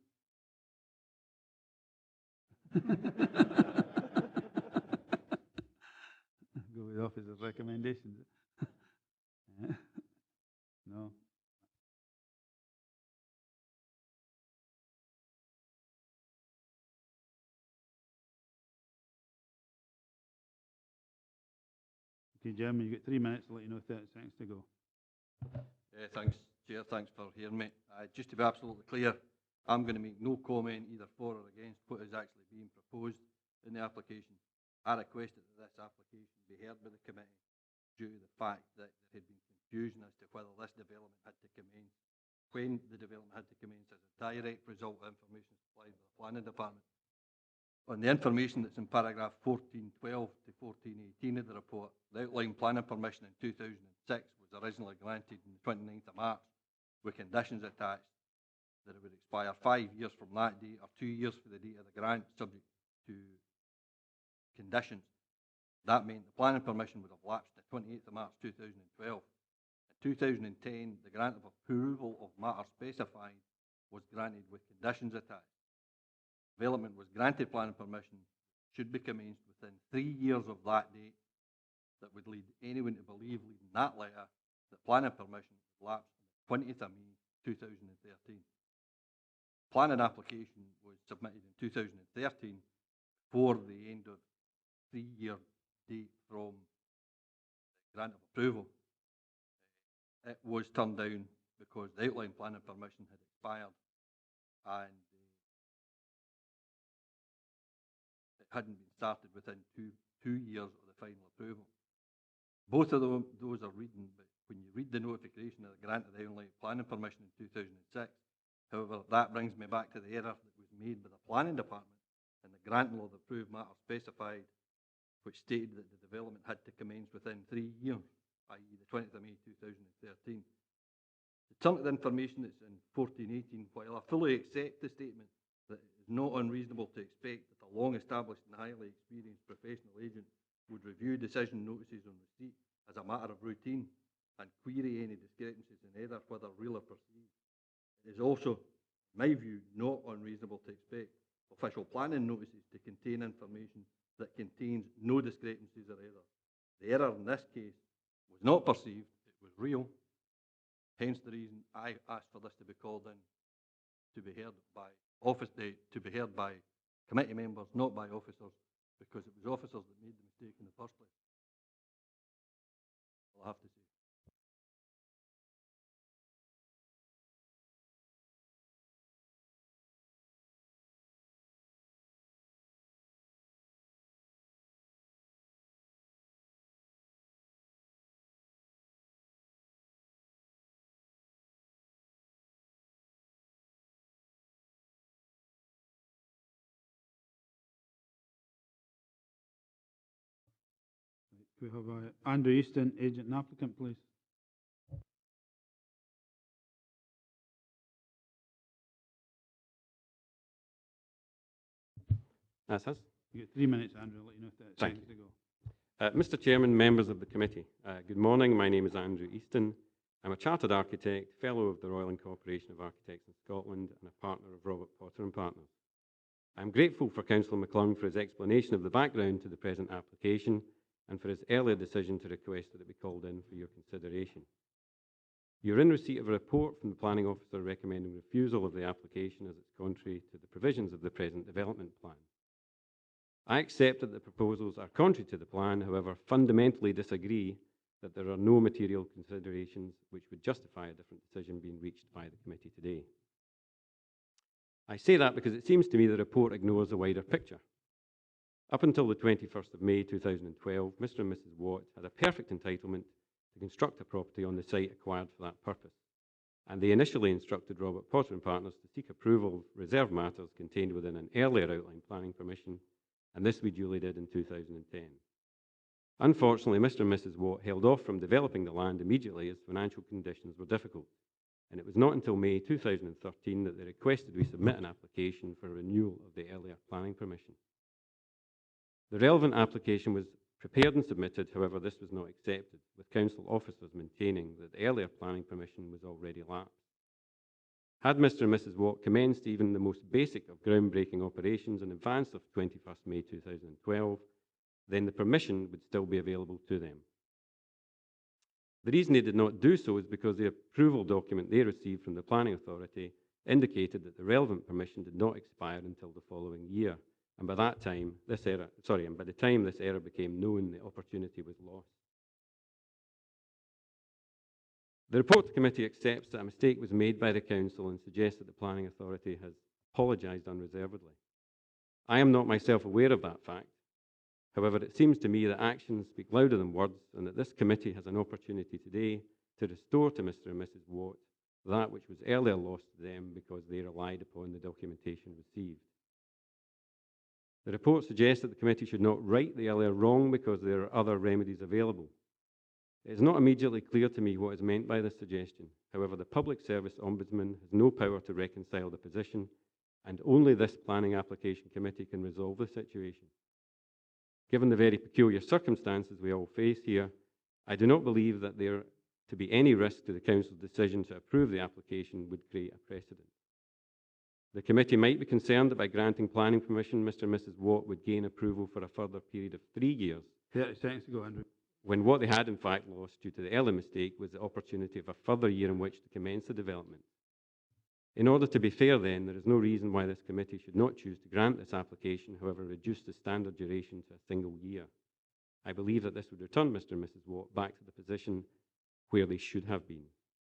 Go with the officer's recommendations. No. Okay, Jim, you've got 3 minutes, I'll let you know 30 seconds to go. Thanks, Chair. Thanks for hearing me. Just to be absolutely clear, I'm going to make no comment either for or against what is actually being proposed in the application. I requested that this application be heard by the committee due to the fact that there had been confusion as to whether this development had to commence, when the development had to commence as a direct result of information supplied by the planning department. On the information that's in paragraph 1412 to 1418 of the report, the outline planning permission in 2006 was originally granted on the 29th of March with conditions attached that it would expire 5 years from that date or 2 years for the date of the grant, subject to conditions. That meant the planning permission would have lapsed the 28th of March 2012. In 2010, the grant of approval of matters specified was granted with conditions attached. Development was granted planning permission should be commenced within 3 years of that date. That would lead anyone to believe, reading that letter, that planning permission would lapse on the 20th of May 2013. Planning application was submitted in 2013 before the end of 3-year date from grant of approval. It was turned down because the outline planning permission had expired and it hadn't been started within two years of the final approval. Both of those are reading, but when you read the notification of the grant of the outline planning permission in 2006, however, that brings me back to the error that was made by the planning department and the grant law that approved matter specified, which stated that the development had to commence within 3 years, i.e. the 20th of May 2013. To turn to the information that's in 1418, while I fully accept the statement that it is not unreasonable to expect that a long-established and highly experienced professional agent would review decision notices on receipt as a matter of routine and query any discrepancies in error, whether real or perceived. It is also, in my view, not unreasonable to expect official planning notices to contain information that contains no discrepancies or error. The error in this case was not perceived, it was real. Hence the reason I asked for this to be called in to be heard by committee members, not by officers, because it was officers that made the mistake in the first place. All I have to say. We have Andrew Easton, agent and applicant, please. That's us. You get 3 minutes, Andrew. I'll let you know 30 Thank seconds to go. Mr. Chairman, members of the committee, good morning. My name is Andrew Easton. I'm a chartered architect, fellow of the Royal Incorporation of Architects in Scotland, and a partner of Robert Potter and Partners. I'm grateful for Councillor McClung for his explanation of the background to the present application and for his earlier decision to request that it be called in for your consideration. You're in receipt of a report from the planning officer recommending refusal of the application as it's contrary to the provisions of the present development plan. I accept that the proposals are contrary to the plan, however, fundamentally disagree that there are no material considerations which would justify a different decision being reached by the committee today. I say that because it seems to me the report ignores a wider picture. Up until the 21st of May 2012, Mr. and Mrs. Watt had a perfect entitlement to construct a property on the site acquired for that purpose, and they initially instructed Robert Potter and Partners to seek approval of reserve matters contained within an earlier outline planning permission, and this we duly did in 2010. Unfortunately, Mr. and Mrs. Watt held off from developing the land immediately as financial conditions were difficult, and it was not until May 2013 that they requested we submit an application for renewal of the earlier planning permission. The relevant application was prepared and submitted, however, this was not accepted, with council officers maintaining that the earlier planning permission was already lapsed. Had Mr. and Mrs. Watt commenced even the most basic of groundbreaking operations in advance of 21st May 2012, then the permission would still be available to them. The reason they did not do so is because the approval document they received from the planning authority indicated that the relevant permission did not expire until the following year, and by the time this error became known, the opportunity was lost. The report to committee accepts that a mistake was made by the council and suggests that the planning authority has apologised unreservedly. I am not myself aware of that fact. However, it seems to me that actions speak louder than words, and that this committee has an opportunity today to restore to Mr. and Mrs. Watt that which was earlier lost to them because they relied upon the documentation received. The report suggests that the committee should not right the earlier wrong because there are other remedies available. It is not immediately clear to me what is meant by this suggestion. However, the Public Service Ombudsman has no power to reconcile the position, and only this planning application committee can resolve the situation. Given the very peculiar circumstances we all face here, I do not believe that there to be any risk to the Council's decision to approve the application would create a precedent. The committee might be concerned that by granting planning permission, Mr. and Mrs. Watt would gain approval for a further period of 3 years. 30 seconds to go, Andrew. When what they had in fact lost due to the early mistake was the opportunity of a further year in which to commence the development. In order to be fair then, there is no reason why this committee should not choose to grant this application, however reduce the standard duration to a single year. I believe that this would return Mr. and Mrs. Watt back to the position where they should have been.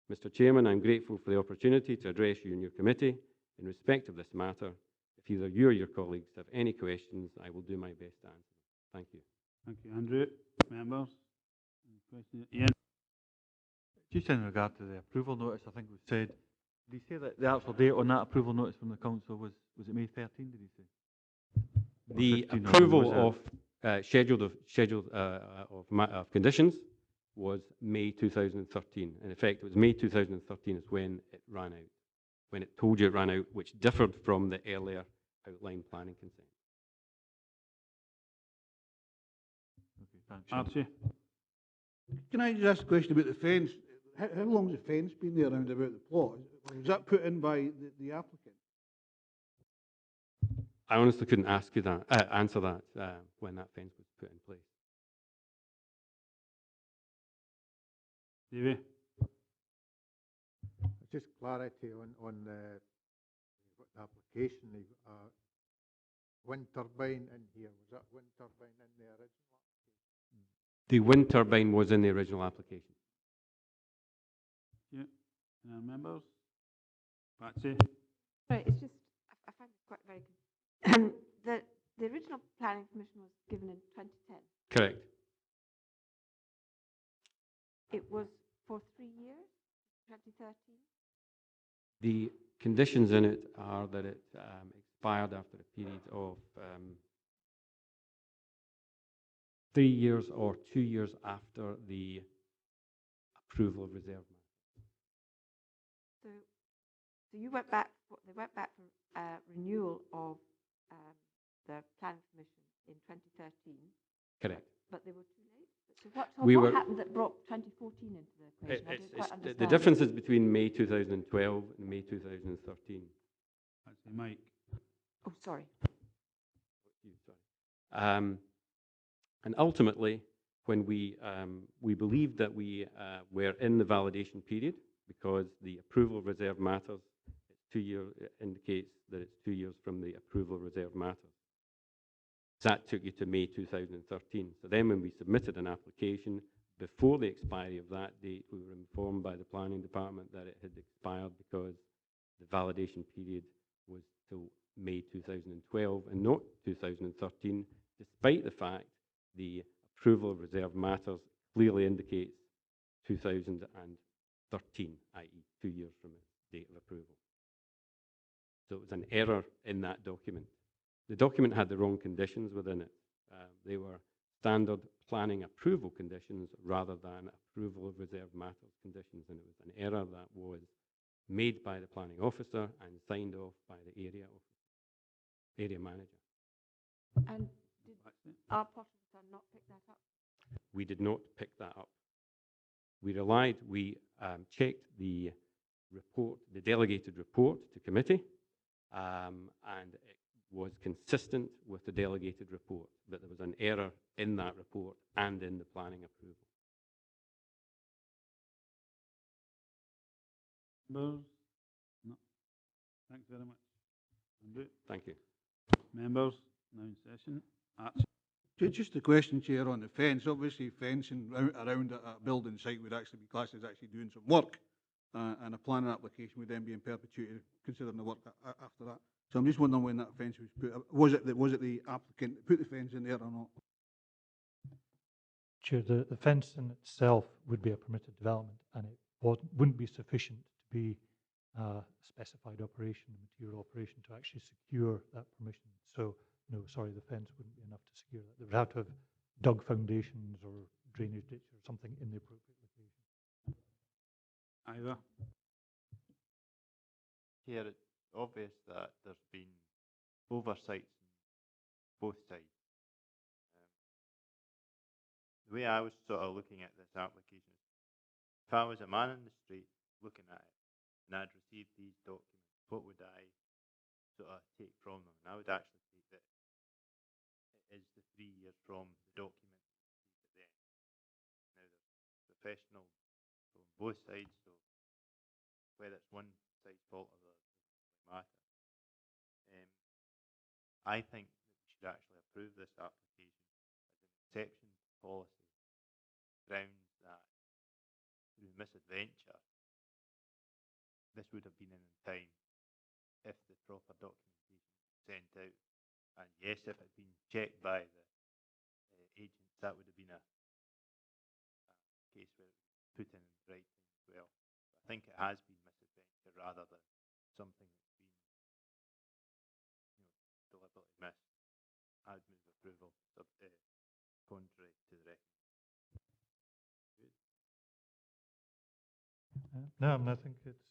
Mr. Chairman, I am grateful for the opportunity to address you and your committee in respect of this matter. If either you or your colleagues have any questions, I will do my best to answer them. Thank you. Thank you, Andrew. Members? Any questions? Ian? Just in regard to the approval notice, I think we said, did he say that the actual date on that approval notice from the council was it May 13, did he say? The 15, approval of schedule of conditions was May 2013. In effect, it was May 2013 is when it ran out, when it told you it ran out, which differed from the earlier outline planning consent. Okay, thanks. Archie? Can I just ask a question about the fence? How long has the fence been there around about the plot? Was that put in by the applicant? I honestly couldn't ask you that, answer that when that fence was put in place. Davey? Just clarity on the application. You've got a wind turbine in here. Was that wind turbine in the original application? The wind turbine was in the original application. Yeah. Any members? Patsy? Right, it's just, I find it quite very good. The original planning permission was given in 2010. Correct. It was for 3 years, 2013. The conditions in it are that it expired after a period of 3 years or 2 years after the approval of reserve matters. So you went back. They went back for renewal of the planning permission in 2013. Correct. But they were too late. So what happened that brought 2014 into the equation? I didn't quite understand. The difference is between May 2012 and May 2013. Actually, Mike. Oh, sorry. And ultimately, when we believed that we were in the validation period, because the approval of reserve matters, it's 2 years, it indicates that it's 2 years from the approval of reserve matters. That took you to May 2013. So then when we submitted an application, before the expiry of that date, we were informed by the planning department that it had expired because the validation period was till May 2012 and not 2013, despite the fact the approval of reserve matters clearly indicates 2013, i.e. 2 years from the date of approval. So it was an error in that document. The document had the wrong conditions within it. They were standard planning approval conditions rather than approval of reserve matters conditions, and it was an error that was made by the planning officer and signed off by the area manager. And did our Portencalzie not pick that up? We did not pick that up. We checked the report, the delegated report to committee, and it was consistent with the delegated report, but there was an error in that report and in the planning approval. Members? No. Thanks very much. Andrew? Thank you. Members, now in session. Archie? Just a question, Chair, on the fence. Obviously, fencing around a building site would actually be classed as actually doing some work, and a planning application would then be in perpetuity, considering the work after that. So I'm just wondering when that fence was put up. Was it the applicant that put the fence in there or not? Chair, the fence in itself would be a permitted development, and it wouldn't be sufficient to be a specified operation, a material operation, to actually secure that permission. So, no, sorry, the fence wouldn't be enough to secure that. They would have to have dug foundations or drainage ditch or something in the appropriate location. Either. Here, it's obvious that there's been oversights on both sides. The way I was sort of looking at this application, if I was a man in the street looking at it and I'd received these documents, what would I sort of take from them? And I would actually take that it is the 3 years from the document at the end. Now, the professional from both sides, so whether it's one side's fault or the other doesn't matter. I think that we should actually approve this application as an exception to policy, grounds that through misadventure, this would have been in time if the proper documentation was sent out. And yes, if it had been checked by the agents, that would have been a case where it was put in writing as well. But I think it has been misadventure rather than something that's been deliberately missed. I'd move approval contrary to the recommendation. No, I think it's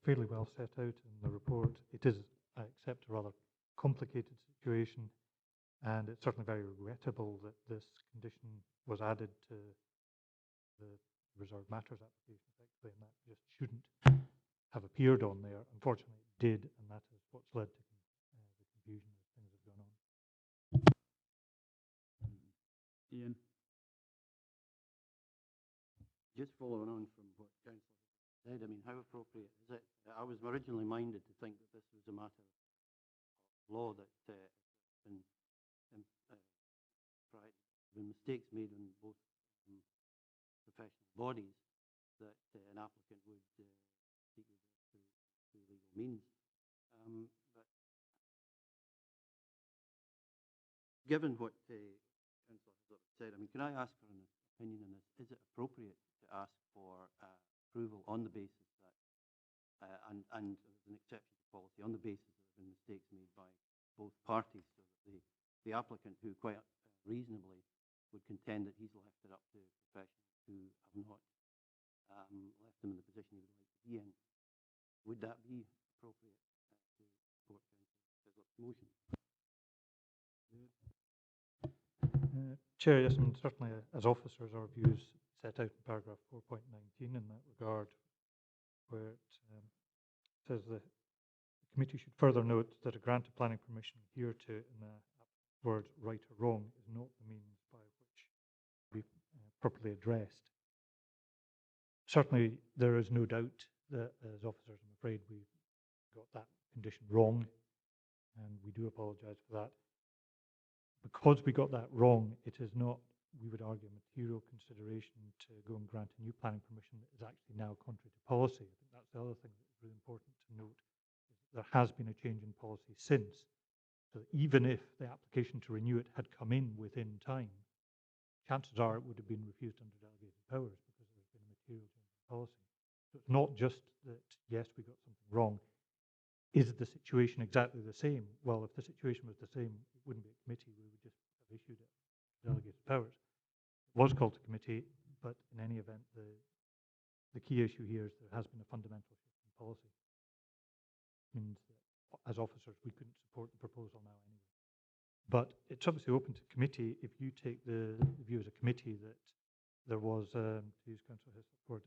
fairly well set out in the report. It is, I accept, a rather complicated situation, and it's certainly very regrettable that this condition was added to the reserved matters application, effectively, and that just shouldn't have appeared on there. Unfortunately, it did, and that is what's led to the confusion as things have gone on. Ian? Just following on from what Councillor said, I mean, how appropriate is it? I was originally minded to think that this was a matter of law that been mistakes made in both professional bodies, that an applicant would seek redress through legal means. But given what Councillor has said, I mean, can I ask for an opinion on this? Is it appropriate to ask for approval on the basis that, and there's an exception to policy, on the basis that there have been mistakes made by both parties, so that the applicant, who quite reasonably would contend that he's left it up to professionals who have not left him in the position he would like to be in, would that be appropriate to support Councillor Hislop's motion? Chair, yes, and certainly as officers, our views set out in paragraph 4.19 in that regard, where it says that the committee should further note that a grant of planning permission hereto in the word right or wrong is not the means by which we properly addressed. Certainly, there is no doubt that as officers, I'm afraid we got that condition wrong, and we do apologise for that. Because we got that wrong, it is not, we would argue, a material consideration to go and grant a new planning permission that is actually now contrary to policy. I think that's the other thing that is really important to note, is that there has been a change in policy since. So that even if the application to renew it had come in within time, chances are it would have been refused under delegated powers because there's been a material change in policy. So it's not just that, yes, we got something wrong. Is the situation exactly the same? Well, if the situation was the same, it wouldn't be a committee. We would just have issued it delegated powers. It was called a committee, but in any event, the key issue here is there has been a fundamental shift in policy. It means that as officers, we couldn't support the proposal now anyway. But it's obviously open to committee. If you take the view as a committee that there was, to use Councillor Hislop's word,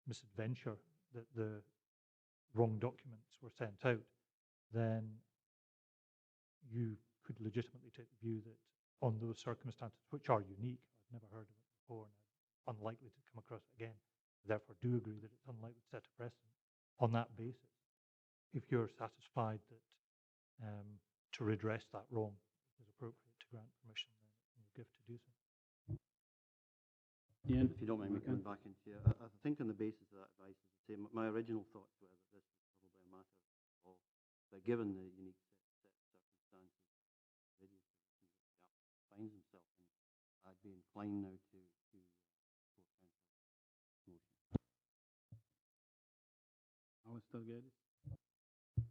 misadventure, that the wrong documents were sent out, then you could legitimately take the view that on those circumstances, which are unique, I've never heard of it before, and I'm unlikely to come across it again, therefore do agree that it's unlikely to set a precedent on that basis. If you're satisfied that to redress that wrong is appropriate to grant permission, then gift to do so. Ian? If you don't mind me Okay. coming back in here, I think on the basis of that advice, as I say, my original thoughts were that this was probably a matter of law, but given the unique set of circumstances, video position that the applicant finds himself in, I'd be inclined now to support Councillor's motion. Alistair Geddes?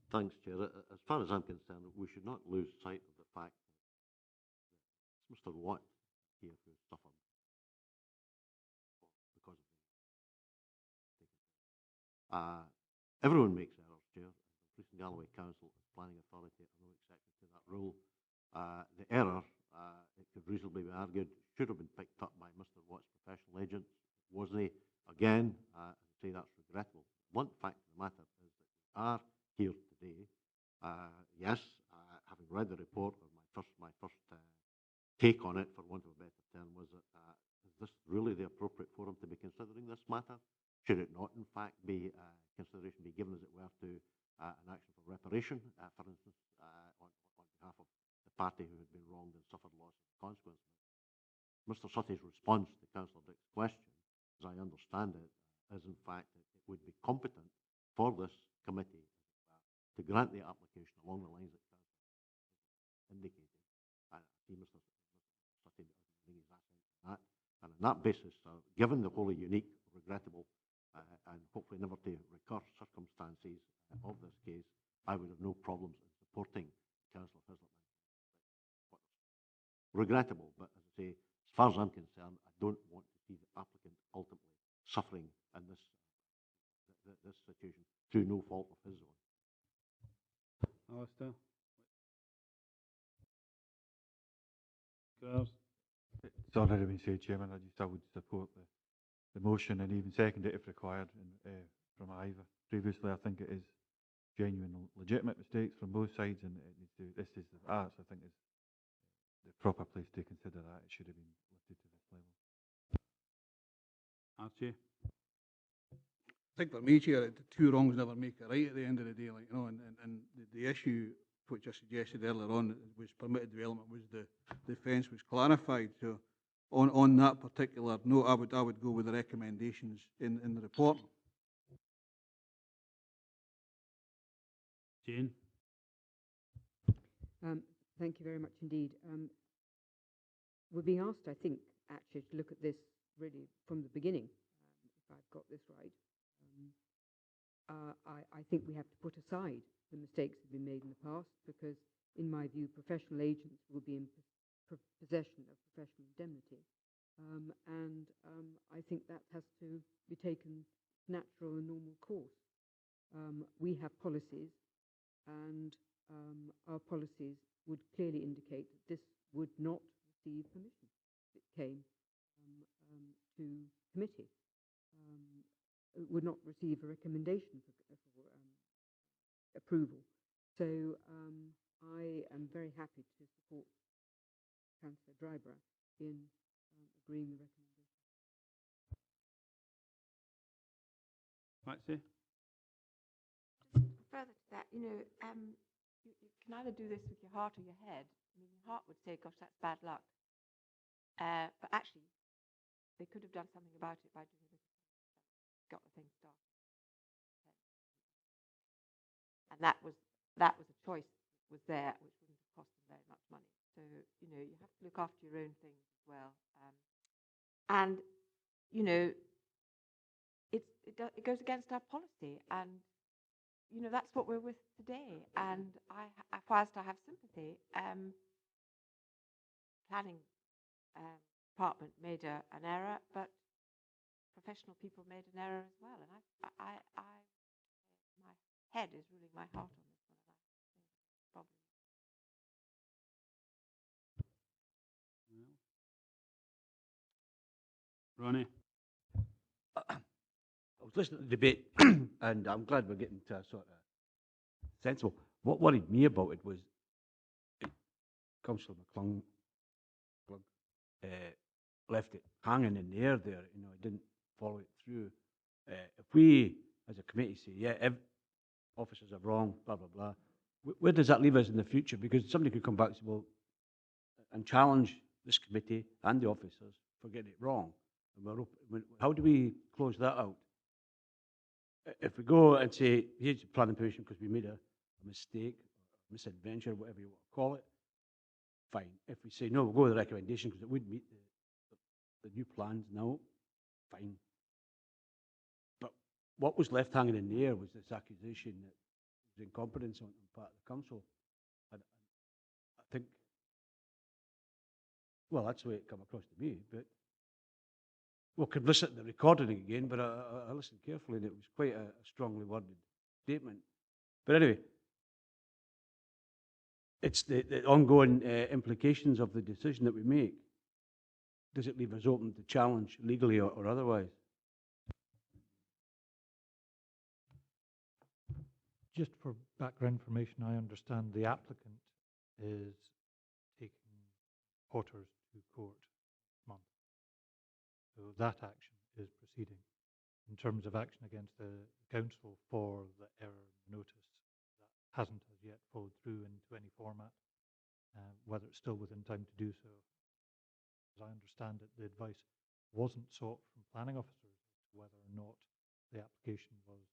Thanks, Chair. As far as I'm concerned, we should not lose sight of the fact that it's Mr. Watt here who suffered because of the everyone makes errors, Chair. The Police and Galloway Council as planning authority are no exception to that rule. The error, it could reasonably be argued, should have been picked up by Mr. Watt's professional agents. Wasn't he? Again, as I say, that's regrettable. One fact of the matter is that we are here today. Yes, having read the report, or my first take on it, for want of a better term, was that is this really the appropriate forum to be considering this matter? Should it not, in fact, be consideration be given, as it were, to an action for reparation, for instance, on behalf of the party who had been wronged and suffered loss as a consequence? Mr. Sutty's response to Councillor Dick's question, as I understand it, is in fact that it would be competent for this committee to grant the application along the lines that Councillor indicated. I see Mr. Sutty ring his assent on that. And on that basis, given the wholly unique, regrettable, and hopefully never to recur circumstances of this case, I would have no problems in supporting Councillor Hislop. Regrettable, but as I say, as far as I'm concerned, I don't want to see the applicant ultimately suffering in this situation through no fault of his own. Alistair? Grabs? It's already been said, Chairman. I would support the motion and even second it if required from either. Previously, I think it is genuine, legitimate mistakes from both sides, and it needs to, this is the arts, I think, is the proper place to consider that. It should have been lifted to this level. Archie? I think for me, Chair, the two wrongs never make a right at the end of the day, like, you know, and the issue which I suggested earlier on was permitted development, was the fence was clarified. So on that particular note, I would go with the recommendations in the report. Jane? Thank you very much indeed. We're being asked, I think, actually, to look at this really from the beginning, if I've got this right. I think we have to put aside the mistakes that have been made in the past, because, in my view, professional agents will be in possession of professional indemnity. I think that has to be taken natural and normal course. We have policies, and our policies would clearly indicate that this would not receive permission if it came to committee. It would not receive a recommendation for approval. So I am very happy to support Councillor Drybrow in agreeing the recommendation. Maxie? Just further to that, you can either do this with your heart or your head. I mean, your heart would say, gosh, that's bad luck. But actually, they could have done something about it by doing this, got the thing started. And that was a choice that was there, which wouldn't have cost them very much money. So, you have to look after your own things as well. It goes against our policy, and that's what we're with today. And whilst I have sympathy, planning department made an error, but professional people made an error as well. And my head is ruling my heart on this one, and Ronnie? I was listening to the debate, and I'm glad we're getting to a sort of sensible. What worried me about it was Councillor McClung left it hanging in the air there. He didn't follow it through. If we, as a committee, say, yeah, officers are wrong, blah, blah, blah, where does that leave us in the future? Because somebody could come back and say, well, and challenge this committee and the officers for getting it wrong. And how do we close that out? If we go and say, here's the planning permission because we made a mistake, misadventure, whatever you want to call it, fine. If we say, no, we'll go with the recommendation because it would meet the new plans, no, fine. But what was left hanging in the air was this accusation that there was incompetence on the part of the council. And I think, well, that's the way it came across to me, but we could listen to the recording again, but I listened carefully and it was quite a strongly worded statement. But anyway, it's the ongoing implications of the decision that we make. Does it leave us open to challenge legally or otherwise? Just for background information, I understand the applicant is taking Potters to court this month. So that action is proceeding. In terms of action against the council for the error notice, that hasn't as yet followed through into any format, whether it's still within time to do so. As I understand it, the advice wasn't sought from planning officers as to whether or not the application was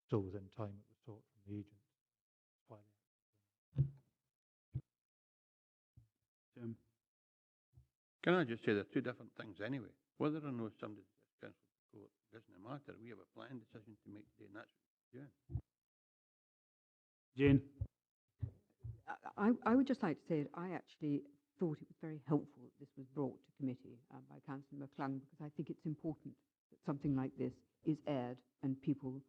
still within time. It was sought from the agent. That's why Jim? Can I just say there are two different things anyway? Whether or not somebody gets council to court doesn't matter. We have a planning decision to make today, and that's what we're doing. Jane? I would just like to say that I actually thought it was very helpful that this was brought to committee by Councillor McClung, because I think it's important that something like this is aired and people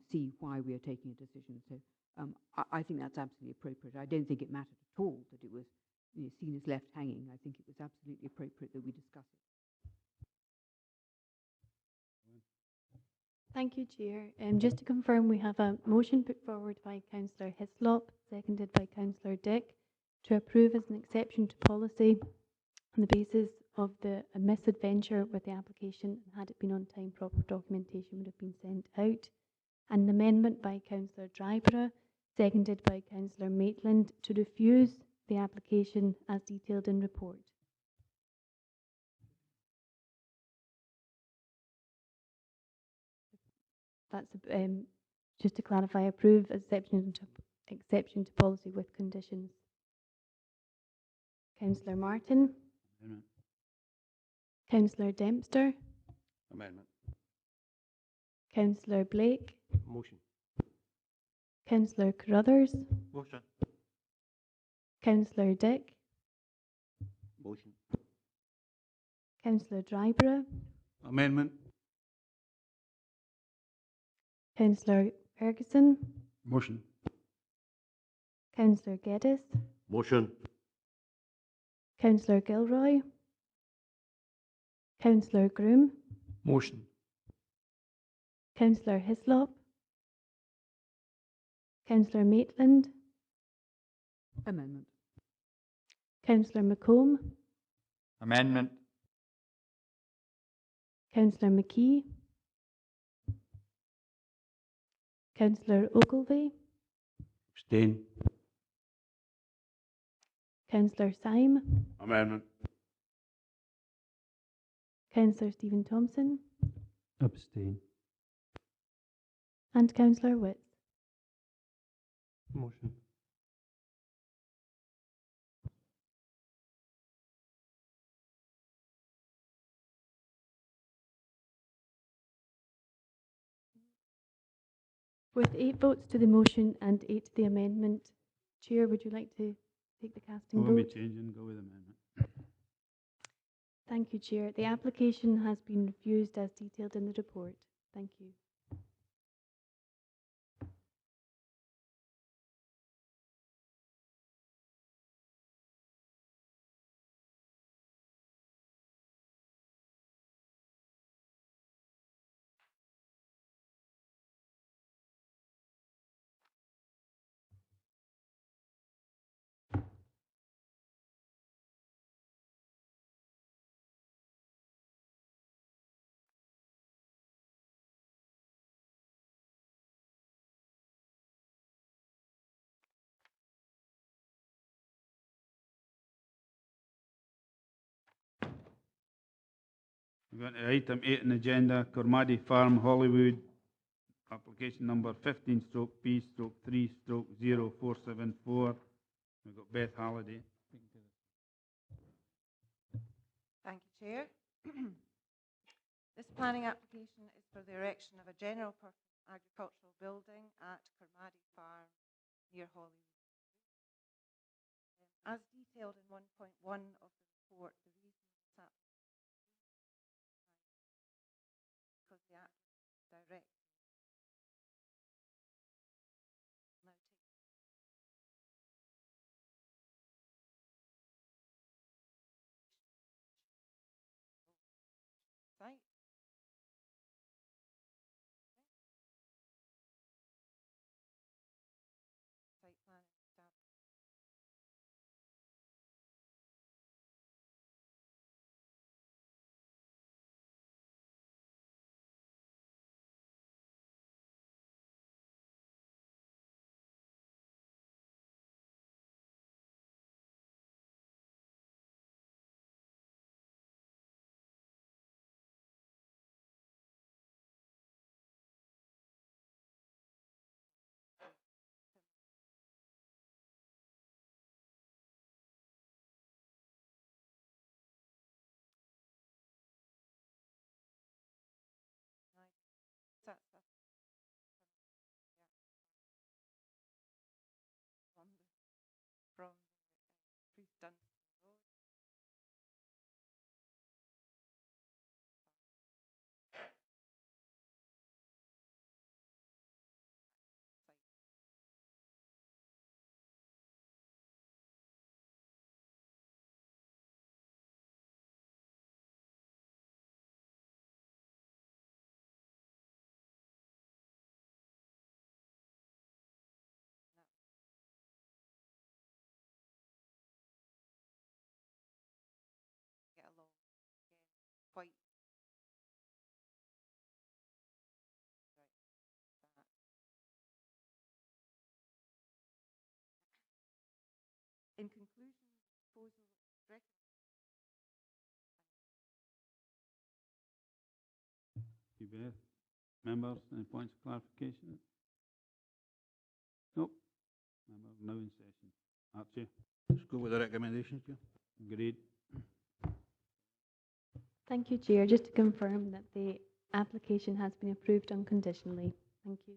see why we are taking a decision. So I think that's absolutely appropriate. I don't think it mattered at all that it was seen as left hanging. I think it was absolutely appropriate that we discuss it. Thank you, Chair. Just to confirm, we have a motion put forward by Councillor Hislop, seconded by Councillor Dick, to approve as an exception to policy on the basis of the misadventure with the application. Had it been on time, proper documentation would have been sent out. And an amendment by Councillor Dryborough, seconded by Councillor Maitland, to refuse the application as detailed in report. That's just to clarify, approve exception to policy with conditions. Councillor Martin. Amendment. Councillor Dempster. Amendment. Councillor Blake. Motion. Councillor Carruthers. Motion. Councillor Dick. Motion. Councillor Dryborough. Amendment. Councillor Ferguson. Motion. Councillor Geddes. Motion. Councillor Gilroy. Councillor Groom. Motion. Councillor Hislop. Councillor Maitland. Amendment. Councillor McComb. Amendment. Councillor McKee. Councillor Ogilvie. Abstain. Councillor Syme. Amendment. Councillor Stephen Thompson. Abstain. And Councillor Witt. Motion. With 8 votes to the motion and 8 to the amendment, Chair, would you like to take the casting We'll be vote? changing, go with amendment. Thank you, Chair. The application has been refused as detailed in the report. Thank you. We're going to item 8 on the agenda, Cormaddie Farm, Holywood, application number 15/B/3/0474. We've got Beth Halliday. Thank you, Chair. This planning application is for the erection of a general purpose agricultural building at Cormaddie Farm near Holywood. As detailed in 1.1 of the report, the reason this application because the applicant directly now take site. Site plan is established. That's from the Priest Dunstan Road. Get along again quite right that. In conclusion, the proposal is recommended. You, Beth. Members, any points of clarification? Nope. Members now in session. Archie? Let's go with the recommendations, Chair. Agreed. Thank you, Chair. Just to confirm that the application has been approved unconditionally. Thank you.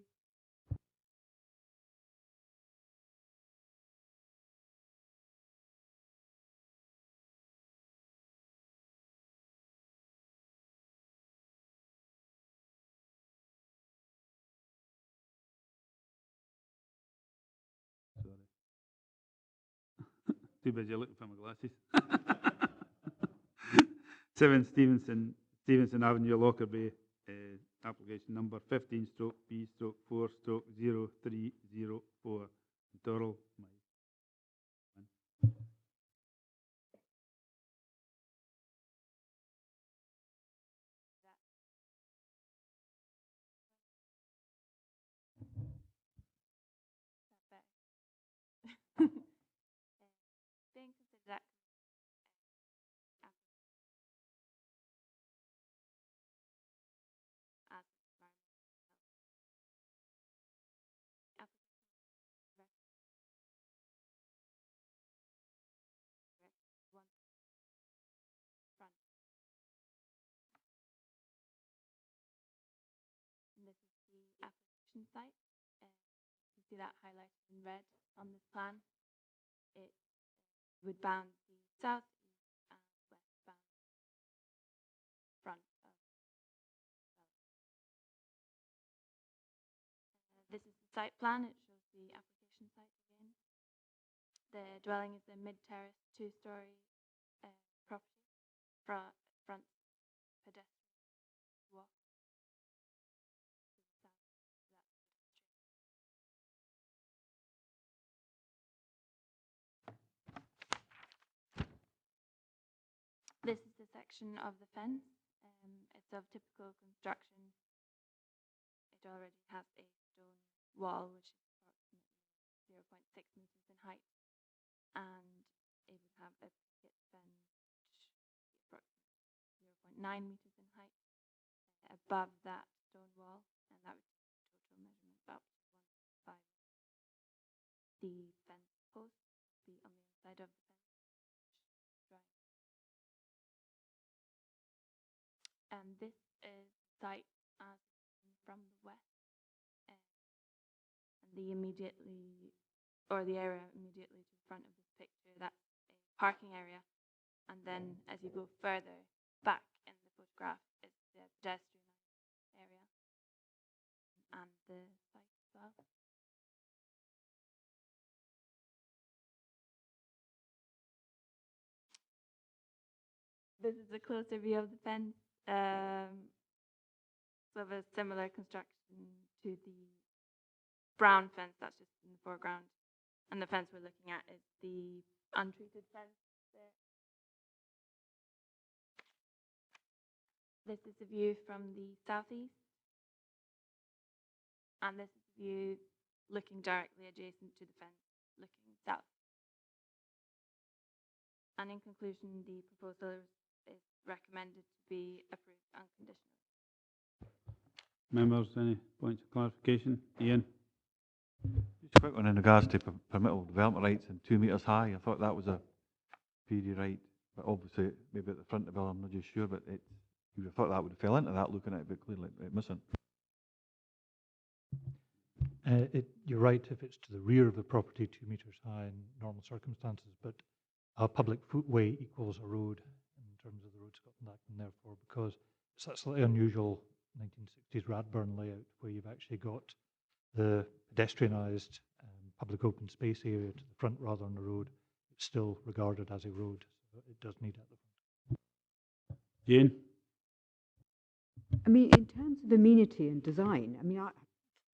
Sorry. Too busy looking for my glasses. 7 Stevenson Avenue, Lockerbie, application number 15/B/4/0304. Doral, Being considered that as one front. And this is the application site. You can see that highlighted in red on this plan. It would bound the south, east, and westbound front of this is the site plan. It shows the application site again. The dwelling is a mid-terrace, 2-story property. Front pedestrian walk to the south. This is the section of the fence. It's of typical construction. It already has a stone wall, which is approximately 0.6 meters in height, and it would have a picket fence, approximately 0.9 meters in height. above that stone wall, and that would be the total measurement up to 1.5. The fence post would be on the inside of the fence. Drawing. And this is the site as seen from the west, and the immediately, or the area immediately to the front of this picture, that's a parking area. And then as you go further back in the photograph, it's the pedestrian area and the site as well. This is a closer view of the fence, of a similar construction to the brown fence that's just in the foreground. And the fence we're looking at is the untreated fence there. This is a view from the southeast. And this is a view looking directly adjacent to the fence, looking south. And in conclusion, the proposal is recommended to be approved unconditionally. Members, any points of clarification? Ian? Just a quick one in regards to permittable development rights and 2 metres high. I thought that was a PD right, but obviously maybe at the front of the bill, I'm not just sure, but you would have thought that would have fell into that looking at it, but clearly it mustn't. You're right if it's to the rear of the property, 2 metres high in normal circumstances, but a public footway equals a road in terms of the Road Scotland Act, and therefore because it's that slightly unusual 1960s Radburn layout where you've actually got the pedestrianised public open space area to the front rather than the road, it's still regarded as a road, so it does need at the front. Jane? I mean, in terms of amenity and design, I mean,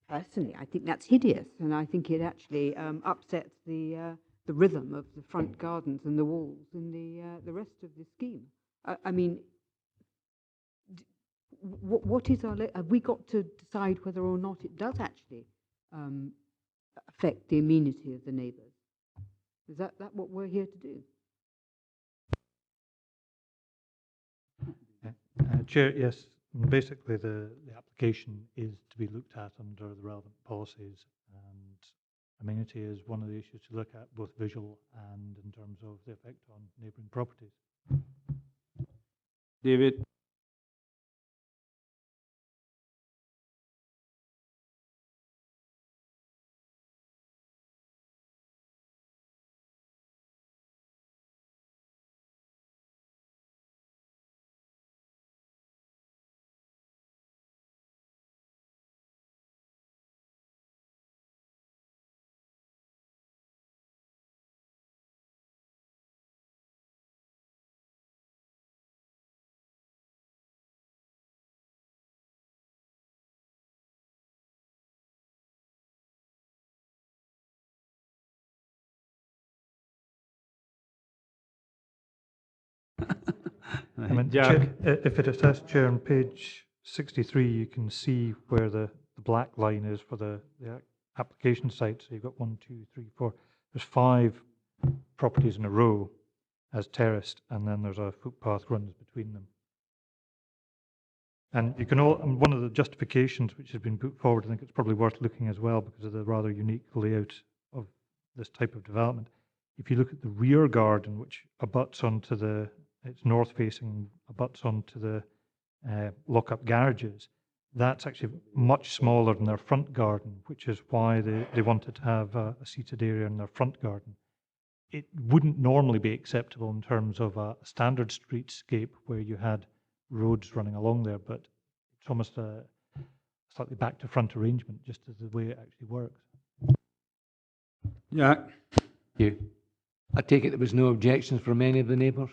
personally, I think that's hideous, and I think it actually upsets the rhythm of the front gardens and the walls and the rest of the scheme. I mean, what is our? Have we got to decide whether or not it does actually affect the amenity of the neighbours? Is that what we're here to do? Chair, yes. Basically, the application is to be looked at under the relevant policies, and amenity is one of the issues to look at, both visual and in terms of the effect on neighbouring properties. David? I mean, Jack? if it attests, Chair, on page 63, you can see where the black line is for the application site. So you've got 1, 2, 3, 4. There's 5 properties in a row as terraced, and then there's a footpath runs between them. And you can and one of the justifications which has been put forward, I think it's probably worth looking as well because of the rather unique layout of this type of development. If you look at the rear garden, which abuts onto it's north facing, abuts onto the lock-up garages, that's actually much smaller than their front garden, which is why they wanted to have a seated area in their front garden. It wouldn't normally be acceptable in terms of a standard streetscape where you had roads running along there, but it's almost a slightly back to front arrangement, just as the way it actually works. Jack? Thank you. I take it there was no objections from any of the neighbours?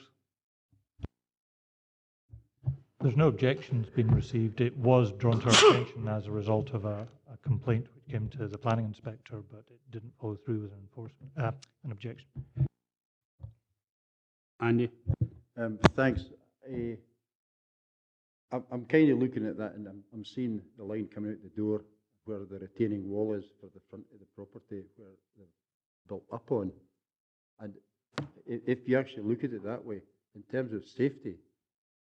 There's no objections been received. It was drawn to our attention as a result of a complaint which came to the planning inspector, but it didn't follow through with an objection. Andy? Thanks. I'm kind of looking at that, and I'm seeing the line coming out the door where the retaining wall is for the front of the property where they're built up on. And if you actually look at it that way, in terms of safety,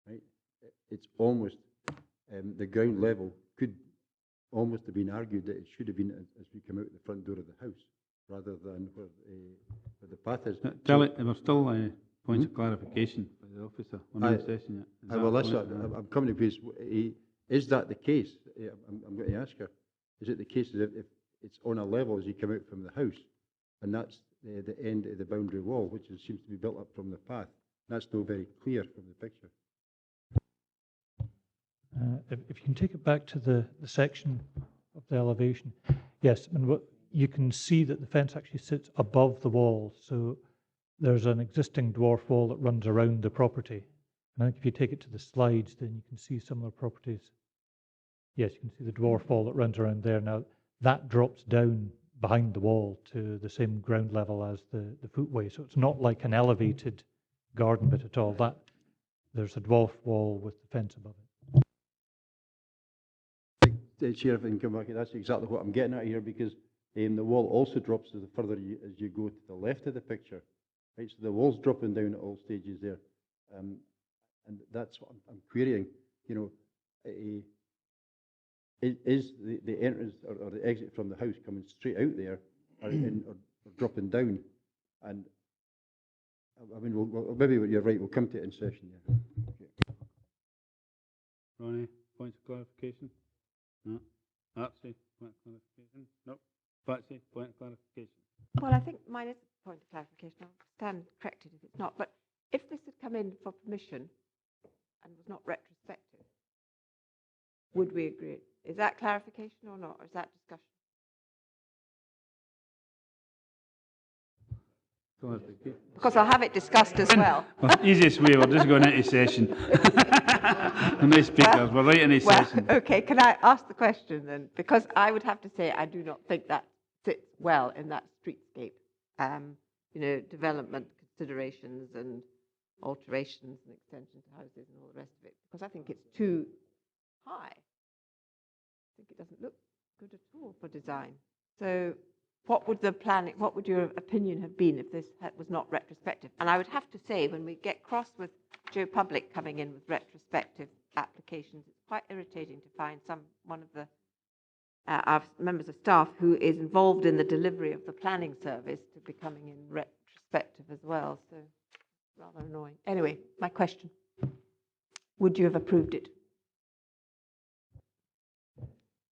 right, it's almost the ground level could almost have been argued that it should have been as we come out the front door of the house, rather than where the path is. Charlie, there were still points of clarification for the officer. We're not assessing it. Is that Well, a that's point? I'm coming to because is that the case? I'm going to ask her. Is it the case that if it's on a level as you come out from the house, and that's the end of the boundary wall, which seems to be built up from the path? That's still very clear from the picture. If you can take it back to the section of the elevation, yes, and what you can see that the fence actually sits above the wall, so there's an existing dwarf wall that runs around the property. And I think if you take it to the slides, then you can see similar properties. Yes, you can see the dwarf wall that runs around there. Now, that drops down behind the wall to the same ground level as the footway, so it's not like an elevated garden bit at all. There's a dwarf wall with the fence above it. Chair, if I can come back, that's exactly what I'm getting at here, because the wall also drops as the further as you go to the left of the picture. Right, so the wall's dropping down at all stages there, and that's what I'm querying. You know, is the entrance or the exit from the house coming straight out there, or dropping down? And I mean, maybe you're right. We'll come to it in session. Yeah. Okay. Ronnie, points of clarification? No. Patsy, point of clarification? Nope. Patsy, point of clarification? Well, I think mine is a point of clarification. I'll stand corrected if it's not. But if this had come in for permission and was not retrospective, would we agree? Is that clarification or not? Or is that discussion? Because I'll have it discussed as well. Easiest way, we're just going into session. No speakers, we're right into session. Okay, can I ask the question then? Because I would have to say I do not think that sits well in that streetscape. You know, development considerations and alterations and extension to houses and all the rest of it. Because I think it's too high. I think it doesn't look good at all for design. So what would your opinion have been if this was not retrospective? And I would have to say, when we get cross with Joe Public coming in with retrospective applications, it's quite irritating to find one of the our members of staff who is involved in the delivery of the planning service to be coming in retrospective as well. So rather annoying. Anyway, my question: would you have approved it?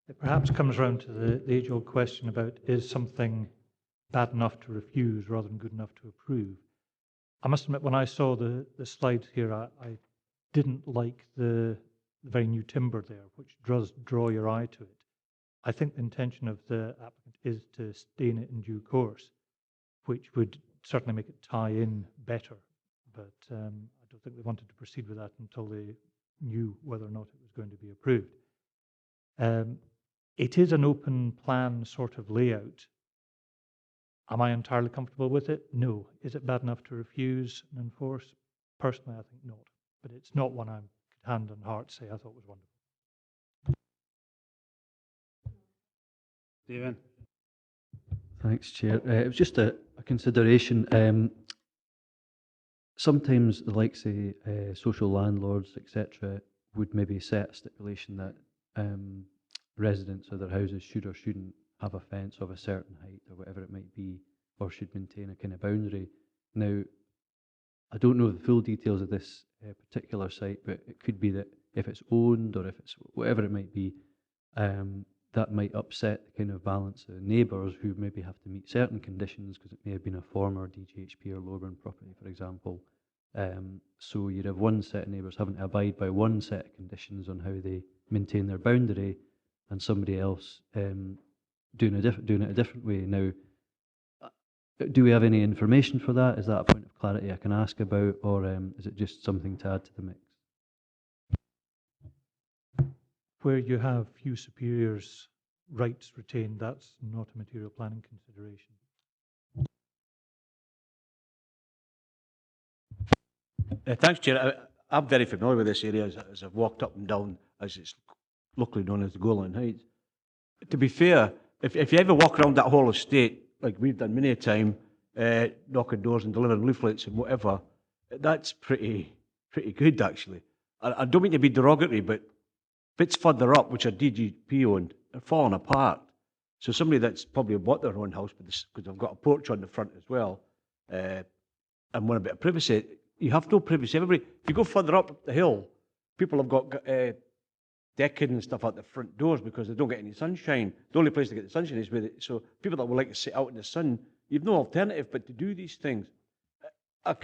It perhaps comes round to the age-old question about, is something bad enough to refuse rather than good enough to approve? I must admit, when I saw the slides here, I didn't like the very new timber there, which does draw your eye to it. I think the intention of the applicant is to stain it in due course, which would certainly make it tie in better. But I don't think they wanted to proceed with that until they knew whether or not it was going to be approved. It is an open plan sort of layout. Am I entirely comfortable with it? No. Is it bad enough to refuse and enforce? Personally, I think not. But it's not one I could hand on heart say I thought was wonderful. Stephen? Thanks, Chair. It was just a consideration. Sometimes the likes of social landlords, etc., would maybe set a stipulation that residents of their houses should or shouldn't have a fence of a certain height or whatever it might be, or should maintain a kind of boundary. Now, I don't know the full details of this particular site, but it could be that if it's owned or if it's whatever it might be, that might upset the kind of balance of neighbours who maybe have to meet certain conditions because it may have been a former DGHP or Lowburn property, for example. So you'd have one set of neighbours having to abide by one set of conditions on how they maintain their boundary, and somebody else doing it a different way. Now, do we have any information for that? Is that a point of clarity I can ask about, or is it just something to add to the mix? Where you have few superiors' rights retained, that's not a material planning consideration. Thanks, Chair. I'm very familiar with this area as I've walked up and down, as it's locally known as the Golan Heights. To be fair, if you ever walk around that whole estate, like we've done many a time, knocking doors and delivering leaflets and whatever, that's pretty good, actually. I don't mean to be derogatory, but bits further up, which are DGP owned, are falling apart. So somebody that's probably bought their own house, because they've got a porch on the front as well, and want a bit of privacy, you have no privacy. Everybody, if you go further up the hill, people have got decking and stuff out the front doors because they don't get any sunshine. The only place to get the sunshine is with it. So people that would like to sit out in the sun, you've no alternative but to do these things. I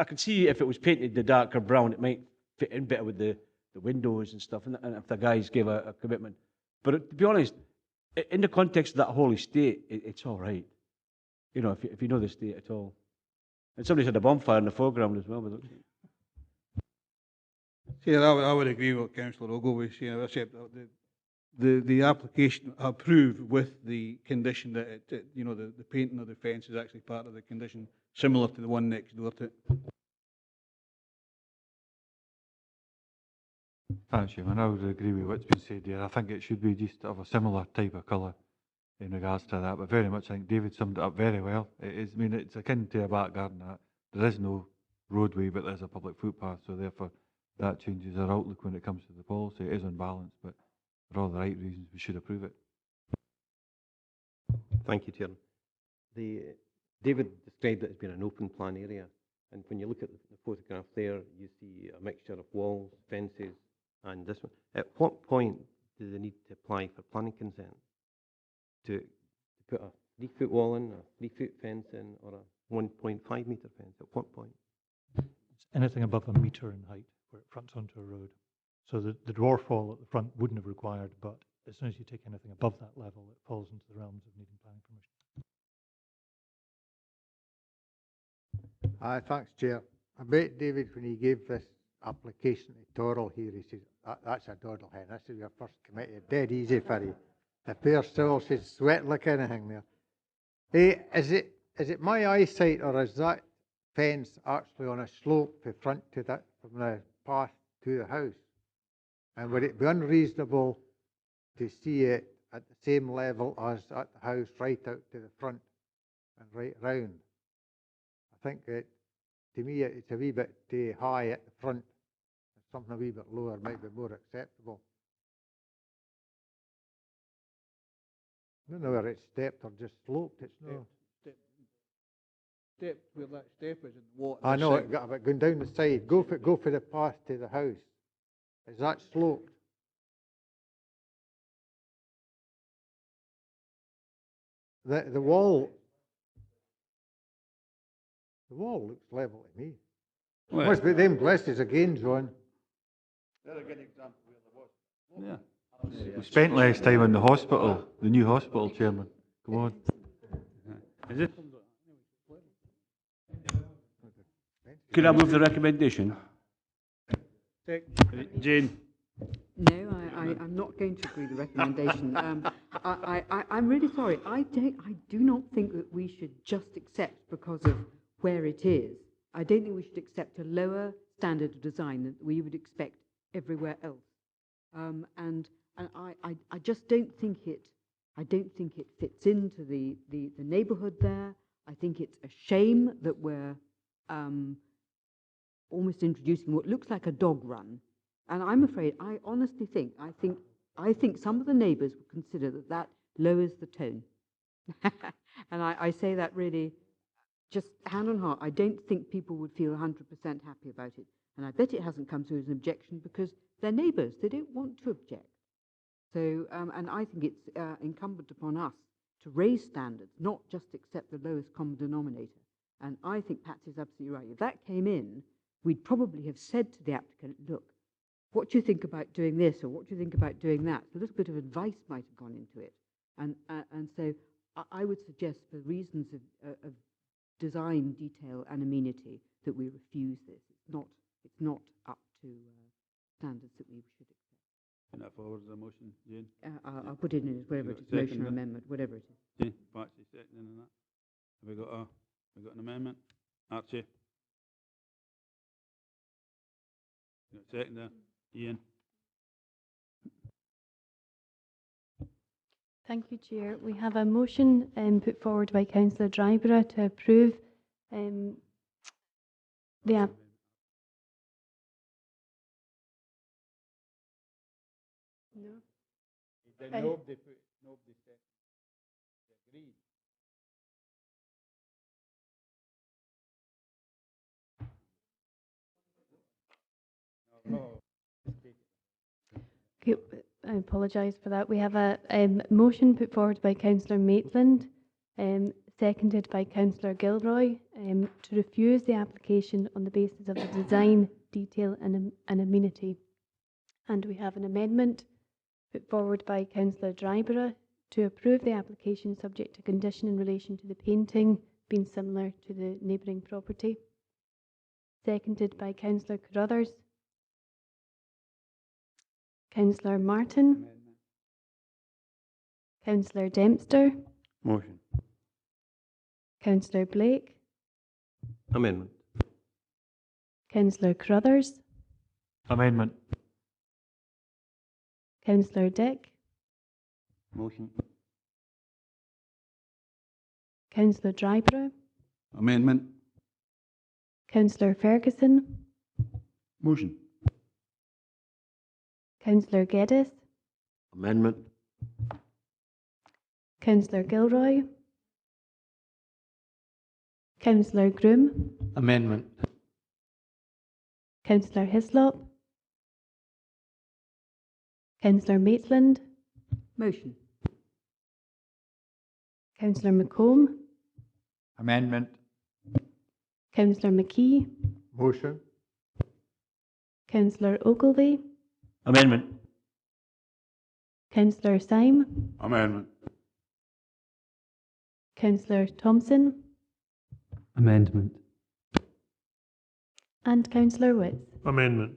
can see if it was painted the darker brown, it might fit in better with the windows and stuff, and if the guys gave a commitment. But to be honest, in the context of that whole estate, it's all right. You know, if you know the estate at all. And somebody's had a bonfire in the foreground as well. Yeah, I would agree with what Councillor Ogilvie was saying, except the application approved with the condition that the painting of the fence is actually part of the condition, similar to the one next door to it. Thanks, Chairman. I would agree with what's been said there. I think it should be just of a similar type of colour in regards to that, but very much I think David summed it up very well. It is, I mean, it's akin to a back garden. There is no roadway, but there's a public footpath, so therefore that changes our outlook when it comes to the policy. It is unbalanced, but for all the right reasons, we should approve it. Thank you, Chairman. David described it as being an open plan area, and when you look at the photograph there, you see a mixture of walls, fences, and this one. At what point do they need to apply for planning consent? To put a 3-foot wall in, a 3-foot fence in, or a 1.5 metre fence? At what point? It's anything above a metre in height where it fronts onto a road. So the dwarf wall at the front wouldn't have required, but as soon as you take anything above that level, it falls into the realms of needing planning permission. Thanks, Chair. I bet David, when he gave this application to Torrell here, he said, that's a doddle hen. This is your first committee. Dead easy for you. The pair still should sweat like anything there. Hey, is it my eyesight, or is that fence actually on a slope from the path to the house? And would it be unreasonable to see it at the same level as at the house, right out to the front and right round? I think to me it's a wee bit too high at the front. Something a wee bit lower might be more acceptable. I don't know whether it's stepped or just sloped. It's No, step where that step is and what. I know it, but going down the side, go for the path to the house. Is that sloped? The wall looks level to me. Well, Must be them glasses again, John. They're a good example where there was. Yeah. We spent less time in the hospital, the new hospital, Chairman. Come on. Is it? Could I move the recommendation? Jane. No, I'm not going to agree the recommendation. I'm really sorry. I do not think that we should just accept because of where it is. I don't think we should accept a lower standard of design that we would expect everywhere else. And I just don't think it. I don't think it fits into the neighbourhood there. I think it's a shame that we're almost introducing what looks like a dog run. And I'm afraid, I honestly think, I think some of the neighbours would consider that lowers the tone. And I say that really, just hand on heart, I don't think people would feel 100% happy about it. And I bet it hasn't come through as an objection because they're neighbours, they don't want to object. So, and I think it's incumbent upon us to raise standards, not just accept the lowest common denominator. And I think Patsy's absolutely right. If that came in, we'd probably have said to the applicant, look, what do you think about doing this, or what do you think about doing that? A little bit of advice might have gone into it. And so I would suggest, for reasons of design, detail, and amenity, that we refuse this. It's not up to standards that we should accept. Put that forward as a motion, Jane. I'll put it in as whatever it is, motion or amendment, whatever it is. Jane, Patsy, seconding on that. Have we got an amendment? Archie? Got a second there? Ian? Thank you, Chair. We have a motion put forward by Councillor Dryborough to approve the app. Then Aye. nobody said, agreed. No, Okay, I apologise for that. We have a motion put forward by Councillor Maitland, seconded by Councillor Gilroy, to refuse the application on the basis of the design, detail and amenity. And we have an amendment put forward by Councillor Dryborough to approve the application subject to condition in relation to the painting being similar to the neighbouring property, seconded by Councillor Carruthers. Councillor Martin. Councillor Dempster. Motion. Councillor Blake. Amendment. Councillor Carruthers. Amendment. Councillor Dick. Motion. Councillor Dryborough. Amendment. Councillor Ferguson. Motion. Councillor Geddes. Amendment. Councillor Gilroy. Councillor Groom. Amendment. Councillor Hislop. Councillor Maitland. Motion. Councillor McComb. Amendment. Councillor McKee. Motion. Councillor Ogilvie. Amendment. Councillor Syme. Amendment. Councillor Thompson. Amendment. And Councillor Witts. Amendment.